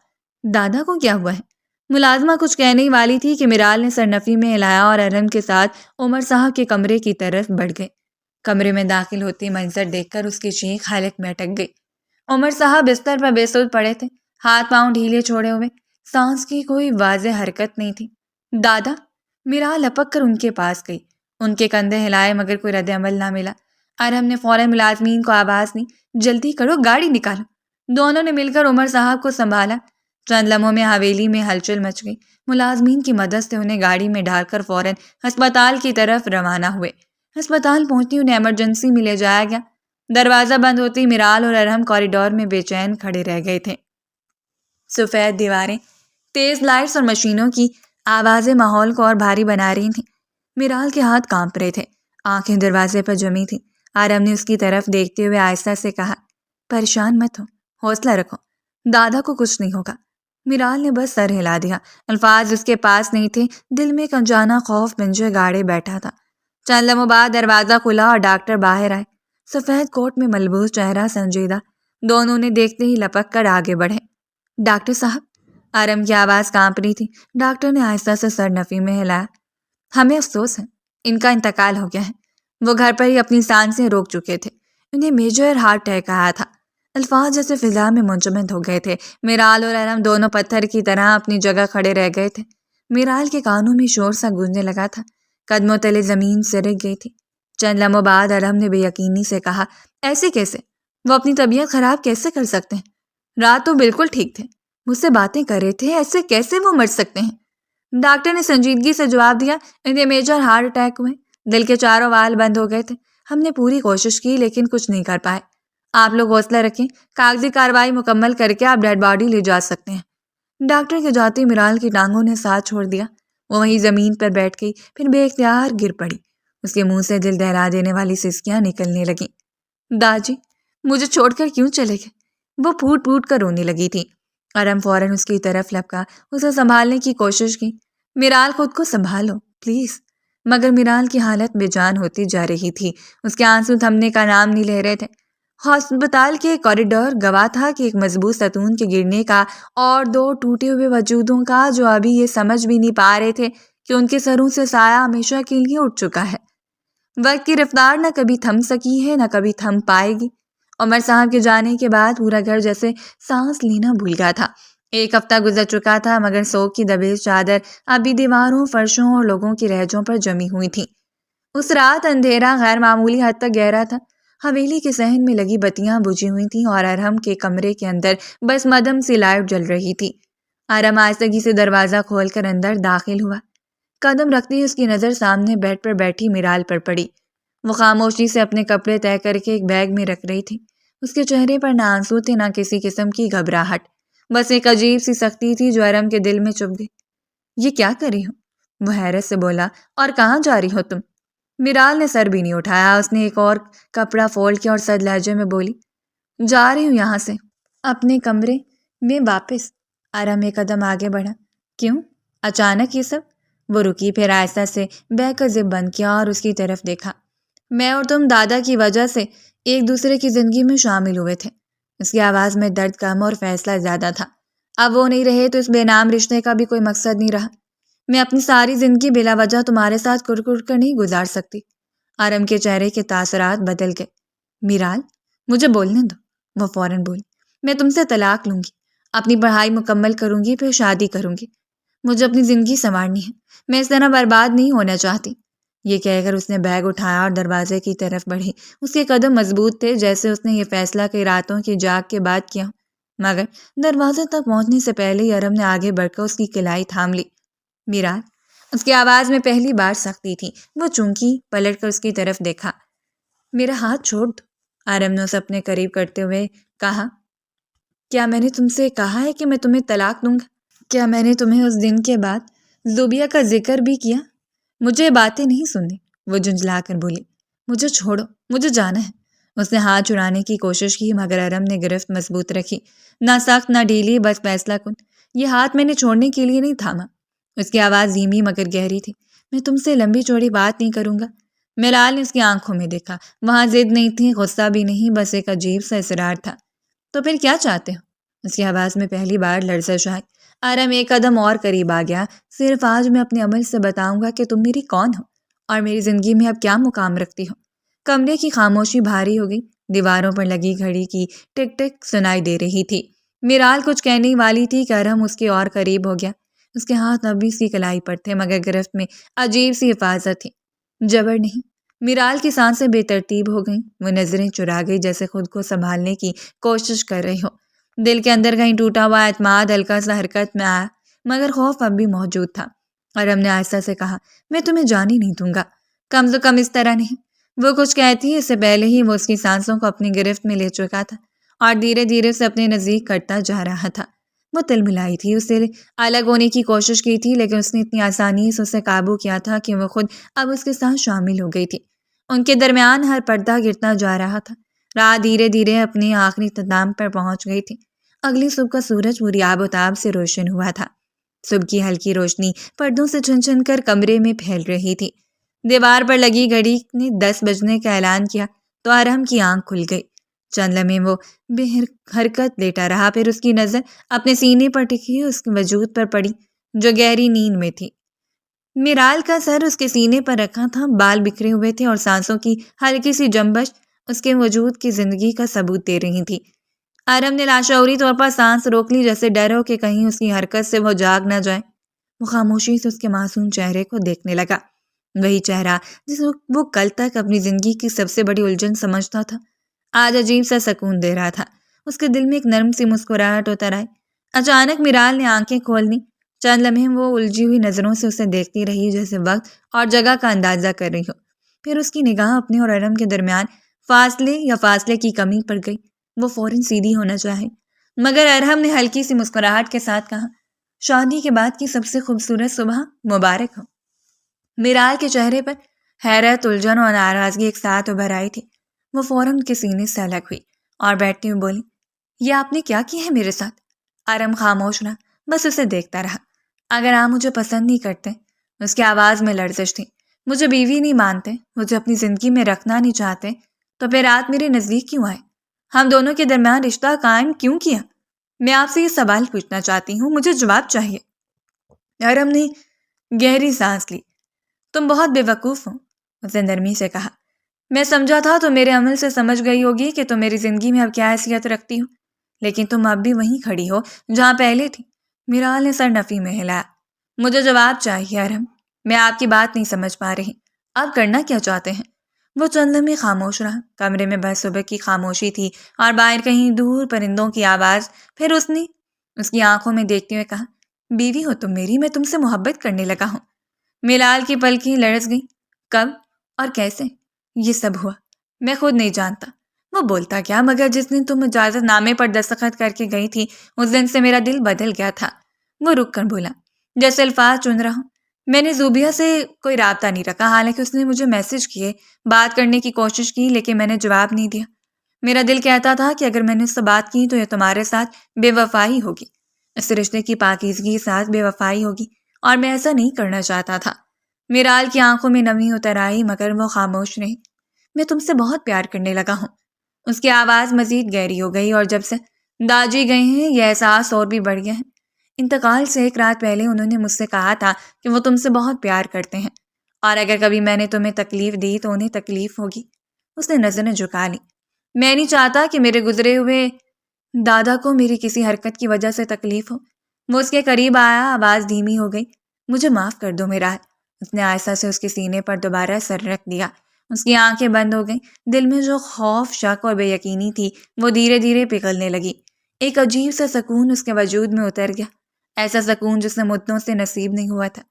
دادا کو کیا ہوا ہے؟ ملازمہ کچھ کہنے ہی والی تھی کہ میرال نے سرنفی میں ہلایا اور آرم کے ساتھ عمر صاحب کے کمرے کی طرف بڑھ گئے۔ کمرے میں داخل ہوتی منظر دیکھ کر اس کی چیخ حلق میں اٹک گئی۔ عمر صاحب بستر پر بے سود پڑے تھے، ہاتھ پاؤں ڈھیلے چھوڑے ہوئے، سانس کی کوئی واضح حرکت نہیں تھی۔ دادا! میرال لپک کر ان کے پاس گئی۔ ان کے کندھے ہلائے مگر کوئی رد عمل نہ ملا۔ ارہم نے فوراً ملازمین کو آواز دی، جلدی کرو، گاڑی نکالو۔ دونوں نے مل کر عمر صاحب کو سنبھالا۔ چند لمحوں میں حویلی میں ہلچل مچ گئی۔ ملازمین کی مدد سے انہیں گاڑی میں ڈال کر فوراً ہسپتال کی طرف روانہ ہوئے۔ ہسپتال پہنچتی انہیں ایمرجنسی میں لے جایا گیا۔ دروازہ بند ہوتی میرال اور ارہم کوریڈور میں بے چین کھڑے رہ گئے تھے۔ سفید دیواریں، تیز لائٹس اور مشینوں کی آوازیں ماحول کو اور بھاری بنا رہی تھیں۔ میرال کے ہاتھ کانپ رہے تھے، آنکھیں دروازے پر جمی تھیں۔ ارہم نے اس کی طرف دیکھتے ہوئے آہستہ سے کہا، پریشان مت ہو، حوصلہ رکھو، دادا کو کچھ نہیں ہوگا۔ میرال نے بس سر ہلا دیا۔ الفاظ اس کے پاس نہیں تھے، دل میں ایک انجانا خوف پنجے گاڑے بیٹھا تھا۔ چند لمحوں بعد دروازہ کھلا اور ڈاکٹر باہر آئے، سفید کوٹ میں ملبوس، چہرہ سنجیدہ۔ دونوں نے دیکھتے ہی لپک کر آگے بڑھے۔ ڈاکٹر صاحب، ارہم کی آواز کانپ رہی تھی۔ ڈاکٹر نے آہستہ سے سر نفی میں ہلایا۔ ہمیں افسوس ہے، ان کا انتقال ہو گیا ہے۔ وہ گھر پر ہی اپنی سانسیں روک چکے تھے، انہیں میجر ہارٹ اٹیک آیا تھا۔ الفاظ جیسے فضا میں منجمد ہو گئے تھے۔ میرال اور ارہم دونوں پتھر کی طرح اپنی جگہ کھڑے رہ گئے تھے۔ میرال کے کانوں میں شور سا گونجنے لگا تھا، قدموں تلے زمین سرک گئی تھی۔ چند لمحوں بعد ارہم نے بے یقینی سے کہا، ایسے کیسے؟ وہ اپنی طبیعت خراب کیسے کر سکتے ہیں؟ رات تو بالکل ٹھیک تھے، مجھ سے باتیں کر رہے تھے، ایسے کیسے وہ مر سکتے ہیں؟ ڈاکٹر نے سنجیدگی سے جواب دیا، انہیں میجر ہارٹ اٹیک ہوئے، دل کے چاروں وال بند ہو گئے تھے۔ ہم نے پوری کوشش کی لیکن کچھ نہیں کر پائے۔ آپ لوگ حوصلہ رکھیں، کاغذی کارروائی مکمل کر کے آپ ڈیڈ باڈی لے جا سکتے ہیں۔ ڈاکٹر کے جاتے میرال کی ٹانگوں نے ساتھ چھوڑ دیا۔ وہ وہیں زمین پر بیٹھ گئی، پھر بے اختیار گر پڑی۔ اس کے منہ سے دل دہلا دینے والی سسکیاں نکلنے لگیں۔ داجی، مجھے چھوڑ کر کیوں چلے گئے؟ وہ پھوٹ پھوٹ کر رونے لگی تھی۔ ارہم فوراً اس کی طرف لپکا، اسے سنبھالنے کی کوشش کی۔ میرال خود کو سنبھالو پلیز۔ مگر میرال کی حالت بے جان ہوتی جا رہی تھی، اس کے آنسو تھمنے کا نام نہیں لے رہے تھے۔ ہسپتال کے کوریڈور گواہ تھا کہ ایک مضبوط ستون کے گرنے کا اور دو ٹوٹے ہوئے وجودوں کا جو ابھی یہ سمجھ بھی نہیں پا رہے تھے کہ ان کے سروں سے سایہ ہمیشہ کے لیے اٹھ چکا ہے۔ وقت کی رفتار نہ کبھی تھم سکی ہے نہ کبھی تھم پائے گی۔ عمر صاحب کے جانے کے بعد پورا گھر جیسے سانس لینا بھول گیا تھا۔ ایک ہفتہ گزر چکا تھا مگر سوگ کی دبیل چادر ابھی دیواروں، فرشوں اور لوگوں کی لہجوں پر جمی ہوئی تھی۔ اس رات اندھیرا غیر معمولی حد تک گہرا تھا۔ حویلی کے صحن میں لگی بتیاں بجھی ہوئی تھیں اور ارہم کے کمرے کے اندر بس مدم سی لائٹ جل رہی تھی۔ ارہم آہستگی سے دروازہ کھول کر اندر داخل ہوا۔ قدم رکھتے ہی اس کی نظر سامنے بیڈ پر بیٹھی میرال پر پڑی۔ وہ خاموشی سے اپنے کپڑے طے کر کے ایک بیگ میں رکھ رہی تھی۔ اس کے چہرے پر نہ آنسو تھے نہ کسی قسم کی گھبراہٹ، بس ایک عجیب سی سختی تھی جو ارہم کے دل میں چبھ گئی۔ یہ کیا کر رہی ہو؟ وہ حیرت سے بولا۔ اور کہاں جا رہی ہو تم؟ میرال نے سر بھی نہیں اٹھایا۔ اس نے ایک اور کپڑا فولڈ کیا اور سرد لہجے میں بولی، جا رہی ہوں یہاں سے اپنے کمرے میں واپس۔ ارہم ایک قدم آگے بڑھا۔ کیوں اچانک یہ سب؟ وہ رکی، پھر آہستہ سے بیگ کا زپ بند کیا اور اس کی طرف دیکھا۔ میں اور تم دادا کی وجہ سے ایک دوسرے کی زندگی میں شامل ہوئے تھے۔ اس کی آواز میں درد کم اور فیصلہ زیادہ تھا۔ اب وہ نہیں رہے تو اس بے نام رشتے کا بھی کوئی مقصد نہیں رہا۔ میں اپنی ساری زندگی بلا وجہ تمہارے ساتھ کر کر نہیں گزار سکتی۔ ارہم کے چہرے کے تاثرات بدل گئے۔ میرال مجھے بولنے دو، وہ فوراً بولی۔ میں تم سے طلاق لوں گی، اپنی پڑھائی مکمل کروں گی، پھر شادی کروں گی۔ مجھے اپنی زندگی سنوارنی ہے، میں اس طرح برباد نہیں ہونا چاہتی۔ یہ کہہ کر اس نے بیگ اٹھایا اور دروازے کی طرف بڑھی۔ اس کے قدم مضبوط تھے جیسے اس نے یہ فیصلہ کئی راتوں کی جاگ کے بعد کیا، مگر دروازے تک پہنچنے سے پہلے ہی ارہم نے آگے بڑھ کر اس کی کلائی تھام لی۔ میرال، اس کی آواز میں پہلی بار سختی تھی۔ وہ چونکی، پلٹ کر اس کی طرف دیکھا۔ میرا ہاتھ چھوڑ دو، ارہم نے اسے اپنے قریب کرتے ہوئے کہا۔ کیا میں نے تم سے کہا ہے کہ میں تمہیں طلاق دوں گا؟ کیا میں نے تمہیں اس دن کے بعد زوبیہ کا ذکر بھی کیا؟ مجھے باتیں نہیں سننی، وہ جھنجھلا کر بولی۔ مجھے چھوڑو، مجھے جانا ہے۔ اس نے ہاتھ چھڑانے کی کوشش کی مگر ارہم نے گرفت مضبوط رکھی، نہ سخت نہ ڈھیلی، بس فیصلہ کن۔ یہ ہاتھ میں نے چھوڑنے کے لیے نہیں تھاما۔ اس کی آواز دھیمی مگر گہری تھی۔ میں تم سے لمبی چوڑی بات نہیں کروں گا۔ میرال نے اس کی آنکھوں میں دیکھا۔ وہاں ضد نہیں تھی، غصہ بھی نہیں، بس ایک عجیب سا اصرار تھا۔ تو پھر کیا چاہتے ہو؟ اس کی آواز میں پہلی بار لرزش آئی۔ ارہم ایک قدم اور قریب آ گیا۔ صرف آج میں اپنے عمل سے بتاؤں گا کہ تم میری کون ہو اور میری زندگی میں اب کیا مقام رکھتی ہو۔ کمرے کی خاموشی بھاری ہو گئی۔ دیواروں پر لگی گھڑی کی ٹک ٹک سنائی دے رہی تھی۔ میرال کچھ کہنے والی تھی کہ ارہم اس کے اور قریب ہو گیا۔ اس کے ہاتھ اب بھی اس کی کلائی پر تھے مگر گرفت میں عجیب سی حفاظت تھی، جبر نہیں۔ میرال کی سانسیں بے ترتیب ہو گئیں۔ وہ نظریں چرا گئی جیسے خود کو سنبھالنے کی کوشش کر رہی ہو۔ دل کے اندر کہیں ٹوٹا ہوا اعتماد ہلکا سا حرکت میں آیا مگر خوف اب بھی موجود تھا۔ ارہم نے آہستہ سے کہا، میں تمہیں جانے نہیں دوں گا، کم سے کم اس طرح نہیں۔ وہ کچھ کہتی اس سے پہلے ہی وہ اس کی سانسوں کو اپنی گرفت میں لے چکا تھا اور دھیرے دھیرے اسے اپنے نزدیک کرتا جا رہا تھا۔ وہ تلملائی تھی، اس سے الگ ہونے کی کوشش کی تھی لیکن اس نے اتنی آسانی سے اسے قابو کیا تھا کہ وہ خود اب اس کے ساتھ شامل ہو گئی تھی۔ ان کے درمیان ہر پردہ گرتا جا رہا تھا۔ رات دھیرے دھیرے اپنے آخری اختتام پر پہنچ گئی تھی۔ اگلی صبح کا سورج پوری آب و تاب سے روشن ہوا تھا۔ صبح کی ہلکی روشنی پردوں سے چھن چھن کر کمرے میں پھیل رہی تھی۔ دیوار پر لگی گھڑی نے 10 بجنے کا اعلان کیا تو ارہم کی آنکھ کھل گئی۔ چند لمحے وہ بے حرکت لیٹا رہا، پھر اس کی نظر اپنے سینے پر ٹکی اس کے وجود پر پڑی جو گہری نیند میں تھی۔ میرال کا سر اس کے سینے پر رکھا تھا، بال بکھرے ہوئے تھے اور سانسوں کی ہلکی سی جنبش اس کے وجود کی زندگی کا ثبوت دے رہی تھی۔ ارہم نے لاشعوری طور پر سانس روک لی جیسے ڈر ہو کہ کہیں اس کی حرکت سے وہ جاگ نہ جائے۔ وہ خاموشی سے اس کے معصوم چہرے کو دیکھنے لگا، وہی چہرہ جس وہ کل تک اپنی زندگی کی سب سے بڑی الجھن سمجھتا تھا، آج عجیب سا سکون دے رہا تھا۔ اس کے دل میں ایک نرم سی مسکراہٹ اتر آئی۔ اچانک میرال نے آنکھیں کھول دیں۔ چند لمحے وہ الجھی ہوئی نظروں سے اسے دیکھتی رہی جیسے وقت اور جگہ کا اندازہ کر رہی ہو، پھر اس کی نگاہ اپنے اور ارہم کے درمیان فاصلے کی کمی پڑ گئی۔ وہ فوراً سیدھی ہونا چاہے مگر ارہم نے ہلکی سی مسکراہٹ کے ساتھ کہا، شادی کے بعد کی سب سے خوبصورت صبح مبارک ہو۔ میرال کے چہرے پر حیرت، الجھن اور ناراضگی ایک ساتھ ابھر آئی تھی۔ وہ فوراً ان کے سینے سے الگ ہوئی اور بیٹھتے ہوئے بولی، یہ آپ نے کیا کیا ہے میرے ساتھ؟ ارہم خاموش رہا، بس اسے دیکھتا رہا۔ اگر آپ مجھے پسند نہیں کرتے، اس کی آواز میں لرزش تھی، مجھے بیوی نہیں مانتے، مجھے اپنی زندگی میں رکھنا نہیں چاہتے، تو پھر آپ میرے نزدیک کیوں آئے؟ ہم دونوں کے درمیان رشتہ قائم کیوں کیا؟ میں آپ سے یہ سوال پوچھنا چاہتی ہوں، مجھے جواب چاہیے۔ ارم نے گہری سانس لی۔ تم بہت بے وقوف ہو، اس نے نرمی سے کہا۔ میں سمجھا تھا تو میرے عمل سے سمجھ گئی ہوگی کہ تم میری زندگی میں اب کیا حیثیت رکھتی ہو، لیکن تم اب بھی وہیں کھڑی ہو جہاں پہلے تھی۔ میرال نے سر نفی میں ہلایا۔ مجھے جواب چاہیے ارم، میں آپ کی بات نہیں سمجھ پا رہی، آپ کرنا کیا چاہتے ہیں؟ وہ چند لمحے خاموش رہا۔ کمرے میں بس صبح کی خاموشی تھی اور باہر کہیں دور پرندوں کی آواز۔ پھر اس نے اس کی آنکھوں میں دیکھتے ہوئے کہا، بیوی ہو تم میری، میں تم سے محبت کرنے لگا ہوں۔ میلال کی پلکیں لرز گئیں۔ کب اور کیسے یہ سب ہوا؟ میں خود نہیں جانتا۔ وہ بولتا کیا، مگر جس دن تم اجازت نامے پر دستخط کر کے گئی تھی اس دن سے میرا دل بدل گیا تھا۔ وہ رک کر بولا، جیسے الفاظ چن رہا ہوں۔ میں نے زوبیہ سے کوئی رابطہ نہیں رکھا، حالانکہ اس نے مجھے میسج کیے، بات کرنے کی کوشش کی، لیکن میں نے جواب نہیں دیا۔ میرا دل کہتا تھا کہ اگر میں نے اس سے بات کی تو یہ تمہارے ساتھ بے وفائی ہوگی، اس رشتے کی پاکیزگی کے ساتھ بے وفائی ہوگی، اور میں ایسا نہیں کرنا چاہتا تھا۔ میرال کی آنکھوں میں نمی اتر آئی، مگر وہ خاموش رہی۔ میں تم سے بہت پیار کرنے لگا ہوں۔ اس کی آواز مزید گہری ہو گئی، اور جب سے داجی گئے ہیں یہ احساس اور بھی بڑھ گیا ہے۔ انتقال سے ایک رات پہلے انہوں نے مجھ سے کہا تھا کہ وہ تم سے بہت پیار کرتے ہیں، اور اگر کبھی میں نے تمہیں تکلیف دی تو انہیں تکلیف ہوگی۔ اس نے نظریں جھکا لی۔ میں نہیں چاہتا کہ میرے گزرے ہوئے دادا کو میری کسی حرکت کی وجہ سے تکلیف ہو۔ وہ اس کے قریب آیا، آواز دھیمی ہو گئی۔ مجھے معاف کر دو میرال۔ اس نے آہستہ سے اس کے سینے پر دوبارہ سر رکھ دیا۔ اس کی آنکھیں بند ہو گئیں۔ دل میں جو خوف، شک اور بے یقینی تھی وہ دھیرے دھیرے پگھلنے لگی۔ ایک عجیب سا سکون اس کے وجود میں اتر گیا، ایسا سکون جس نے مدتوں سے نصیب نہیں ہوا تھا۔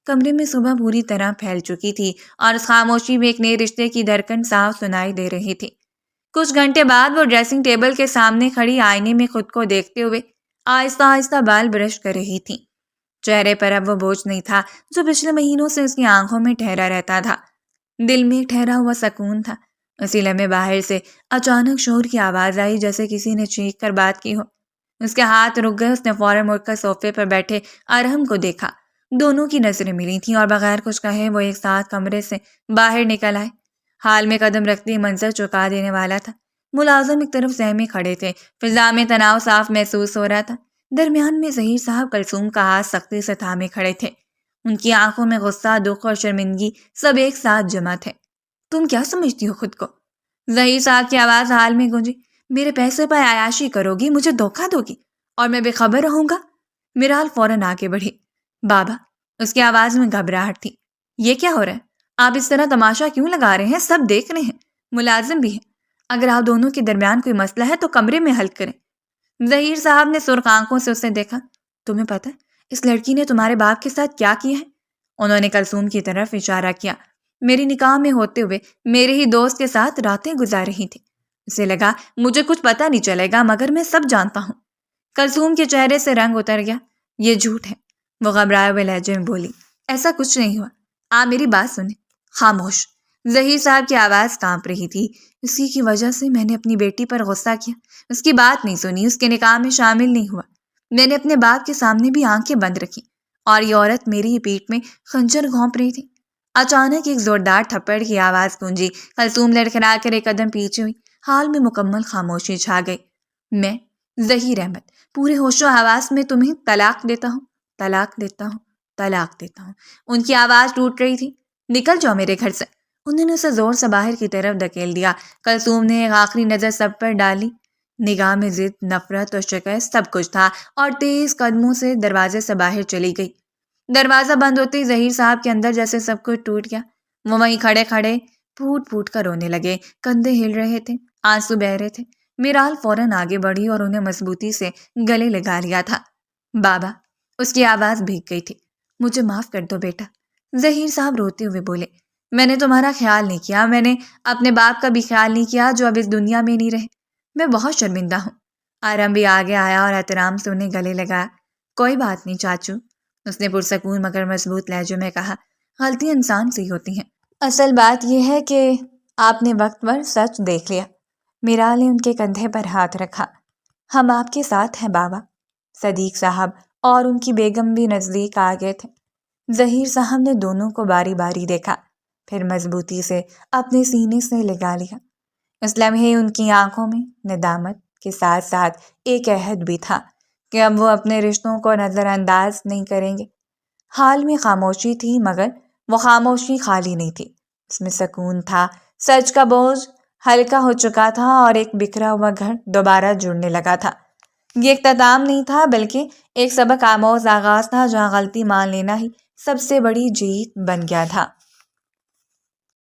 کمرے میں صبح پوری طرح پھیل چکی تھی، اور اس خاموشی میں ایک نئے رشتے کی دھڑکن صاف سنائی دے رہی تھی۔ کچھ گھنٹے بعد وہ ڈریسنگ ٹیبل کے سامنے کھڑی آئینے میں خود کو دیکھتے ہوئے آہستہ آہستہ بال برش کر رہی تھی۔ چہرے پر اب وہ بوجھ نہیں تھا جو پچھلے مہینوں سے اس کی آنکھوں میں ٹھہرا رہتا تھا۔ دل میں ایک ٹھہرا ہوا سکون تھا۔ اسی لمحے باہر سے اچانک شور کی آواز آئی، جیسے کسی نے چیخ کر بات کی ہو۔ اس کے ہاتھ رک گئے۔ اس نے فوراً مڑ کر صوفے پر بیٹھے ارحم کو دیکھا۔ دونوں کی نظریں ملی تھیں، اور بغیر کچھ کہے وہ ایک ساتھ کمرے سے باہر نکل آئے۔ حال میں قدم رکھتے منظر چونکا دینے والا تھا۔ ملازم ایک طرف سہمے کھڑے تھے، فضا میں تناؤ صاف محسوس ہو رہا تھا۔ درمیان میں ظہیر صاحب کلثوم کا ہاتھ سختی سے تھامے کھڑے تھے۔ ان کی آنکھوں میں غصہ، دکھ اور شرمندگی سب ایک ساتھ جمع تھے۔ تم کیا سمجھتی ہو خود کو؟ ظہیر صاحب کی آواز حال میں گونجی۔ میرے پیسے پر عیاشی کرو گی، مجھے دھوکہ دو گی، اور میں بے خبر رہوں گا؟ میرال فوراً آگے بڑھی۔ بابا، اس کی آواز میں گھبراہٹ تھی، یہ کیا ہو رہا ہے؟ آپ اس طرح تماشا کیوں لگا رہے ہیں؟ سب دیکھ رہے ہیں، ملازم بھی ہیں۔ اگر آپ دونوں کے درمیان کوئی مسئلہ ہے تو کمرے میں حل کریں۔ ظہیر صاحب نے سرخ آنکھوں سے اسے دیکھا۔ تمہیں پتہ ہے اس لڑکی نے تمہارے باپ کے ساتھ کیا کیا ہے؟ انہوں نے کلثوم کی طرف اشارہ کیا۔ میری نکاح میں ہوتے ہوئے میرے ہی دوست کے ساتھ راتیں گزار رہی تھی۔ اسے لگا مجھے کچھ پتہ نہیں چلے گا، مگر میں سب جانتا ہوں۔ کلثوم کے چہرے سے رنگ اتر گیا۔ یہ جھوٹ ہے، وہ گھبرائے ہوئے لہجے میں بولی۔ ایسا کچھ نہیں ہوا، آپ میری بات سنیں۔ خاموش۔ ظہیر صاحب کی آواز کانپ رہی تھی۔ اسی کی وجہ سے میں نے اپنی بیٹی پر غصہ کیا، اس کی بات نہیں سنی، اس کے نکاح میں شامل نہیں ہوا۔ میں نے اپنے باپ کے سامنے بھی آنکھیں بند رکھی، اور یہ عورت میری ہی پیٹھ میں خنجر گھونپ رہی تھی۔ اچانک ایک زوردار تھپڑ کی آواز گونجی۔ کلثوم لڑکھڑا کر ایک قدم پیچھے ہوئی۔ حال میں مکمل خاموشی چھا گئی۔ میں ظہیر احمد پورے ہوش و حواس میں تمہیں طلاق دیتا ہوں، طلاق دیتا ہوں، طلاق دیتا ہوں۔ ان کی آواز ٹوٹ رہی تھی۔ نکل جاؤ میرے گھر سے۔ انہوں نے اسے زور سے باہر کی طرف دھکیل دیا۔ کلثوم نے ایک آخری نظر سب پر ڈالی۔ نگاہ میں ضد، نفرت اور شکست سب کچھ تھا، اور تیز قدموں سے دروازے سے باہر چلی گئی۔ دروازہ بند ہوتے ہی ظہیر صاحب کے اندر جیسے سب کچھ ٹوٹ گیا۔ وہ وہیں کھڑے کھڑے پھوٹ پھوٹ کر رونے لگے، کندھے ہل رہے تھے، آنسو بہہ رہے تھے۔ میرال فوراً آگے بڑھی اور انہیں مضبوطی سے گلے لگا لیا تھا۔ بابا، اس کی آواز بھیگ گئی تھی، مجھے معاف کر دو بیٹا۔ ظہیر صاحب روتے ہوئے بولے، میں نے تمہارا خیال نہیں کیا، میں نے اپنے باپ کا بھی خیال نہیں کیا جو اب اس دنیا میں نہیں رہے۔ میں بہت شرمندہ ہوں۔ آرام بھی آگے آیا اور احترام سے انہیں گلے لگایا۔ کوئی بات نہیں چاچو، اس نے پرسکون مگر مضبوط لہجے میں کہا، غلطیاں انسان سے ہی ہوتی ہیں، اصل بات یہ ہے کہ آپ نے وقت پر سچ دیکھ لیا۔ میرال نے ان کے کندھے پر ہاتھ رکھا۔ ہم آپ کے ساتھ ہیں بابا۔ صدیق صاحب اور ان کی بیگم بھی نزدیک آ گئے تھے۔ ظہیر صاحب نے دونوں کو باری باری دیکھا، پھر مضبوطی سے اپنے سینے سے لگا لیا۔ اس لمحے ان کی آنکھوں میں ندامت کے ساتھ ساتھ ایک عہد بھی تھا کہ اب وہ اپنے رشتوں کو نظر انداز نہیں کریں گے۔ حال میں خاموشی تھی، مگر وہ خاموشی خالی نہیں تھی، اس میں سکون تھا۔ سچ کا بوجھ ہلکا ہو چکا تھا اور ایک بکھرا ہوا گھر دوبارہ جڑنے لگا تھا۔ یہ اختتام نہیں تھا، بلکہ ایک سبق آموز آغاز تھا، جہاں غلطی مان لینا ہی سب سے بڑی جیت بن گیا تھا۔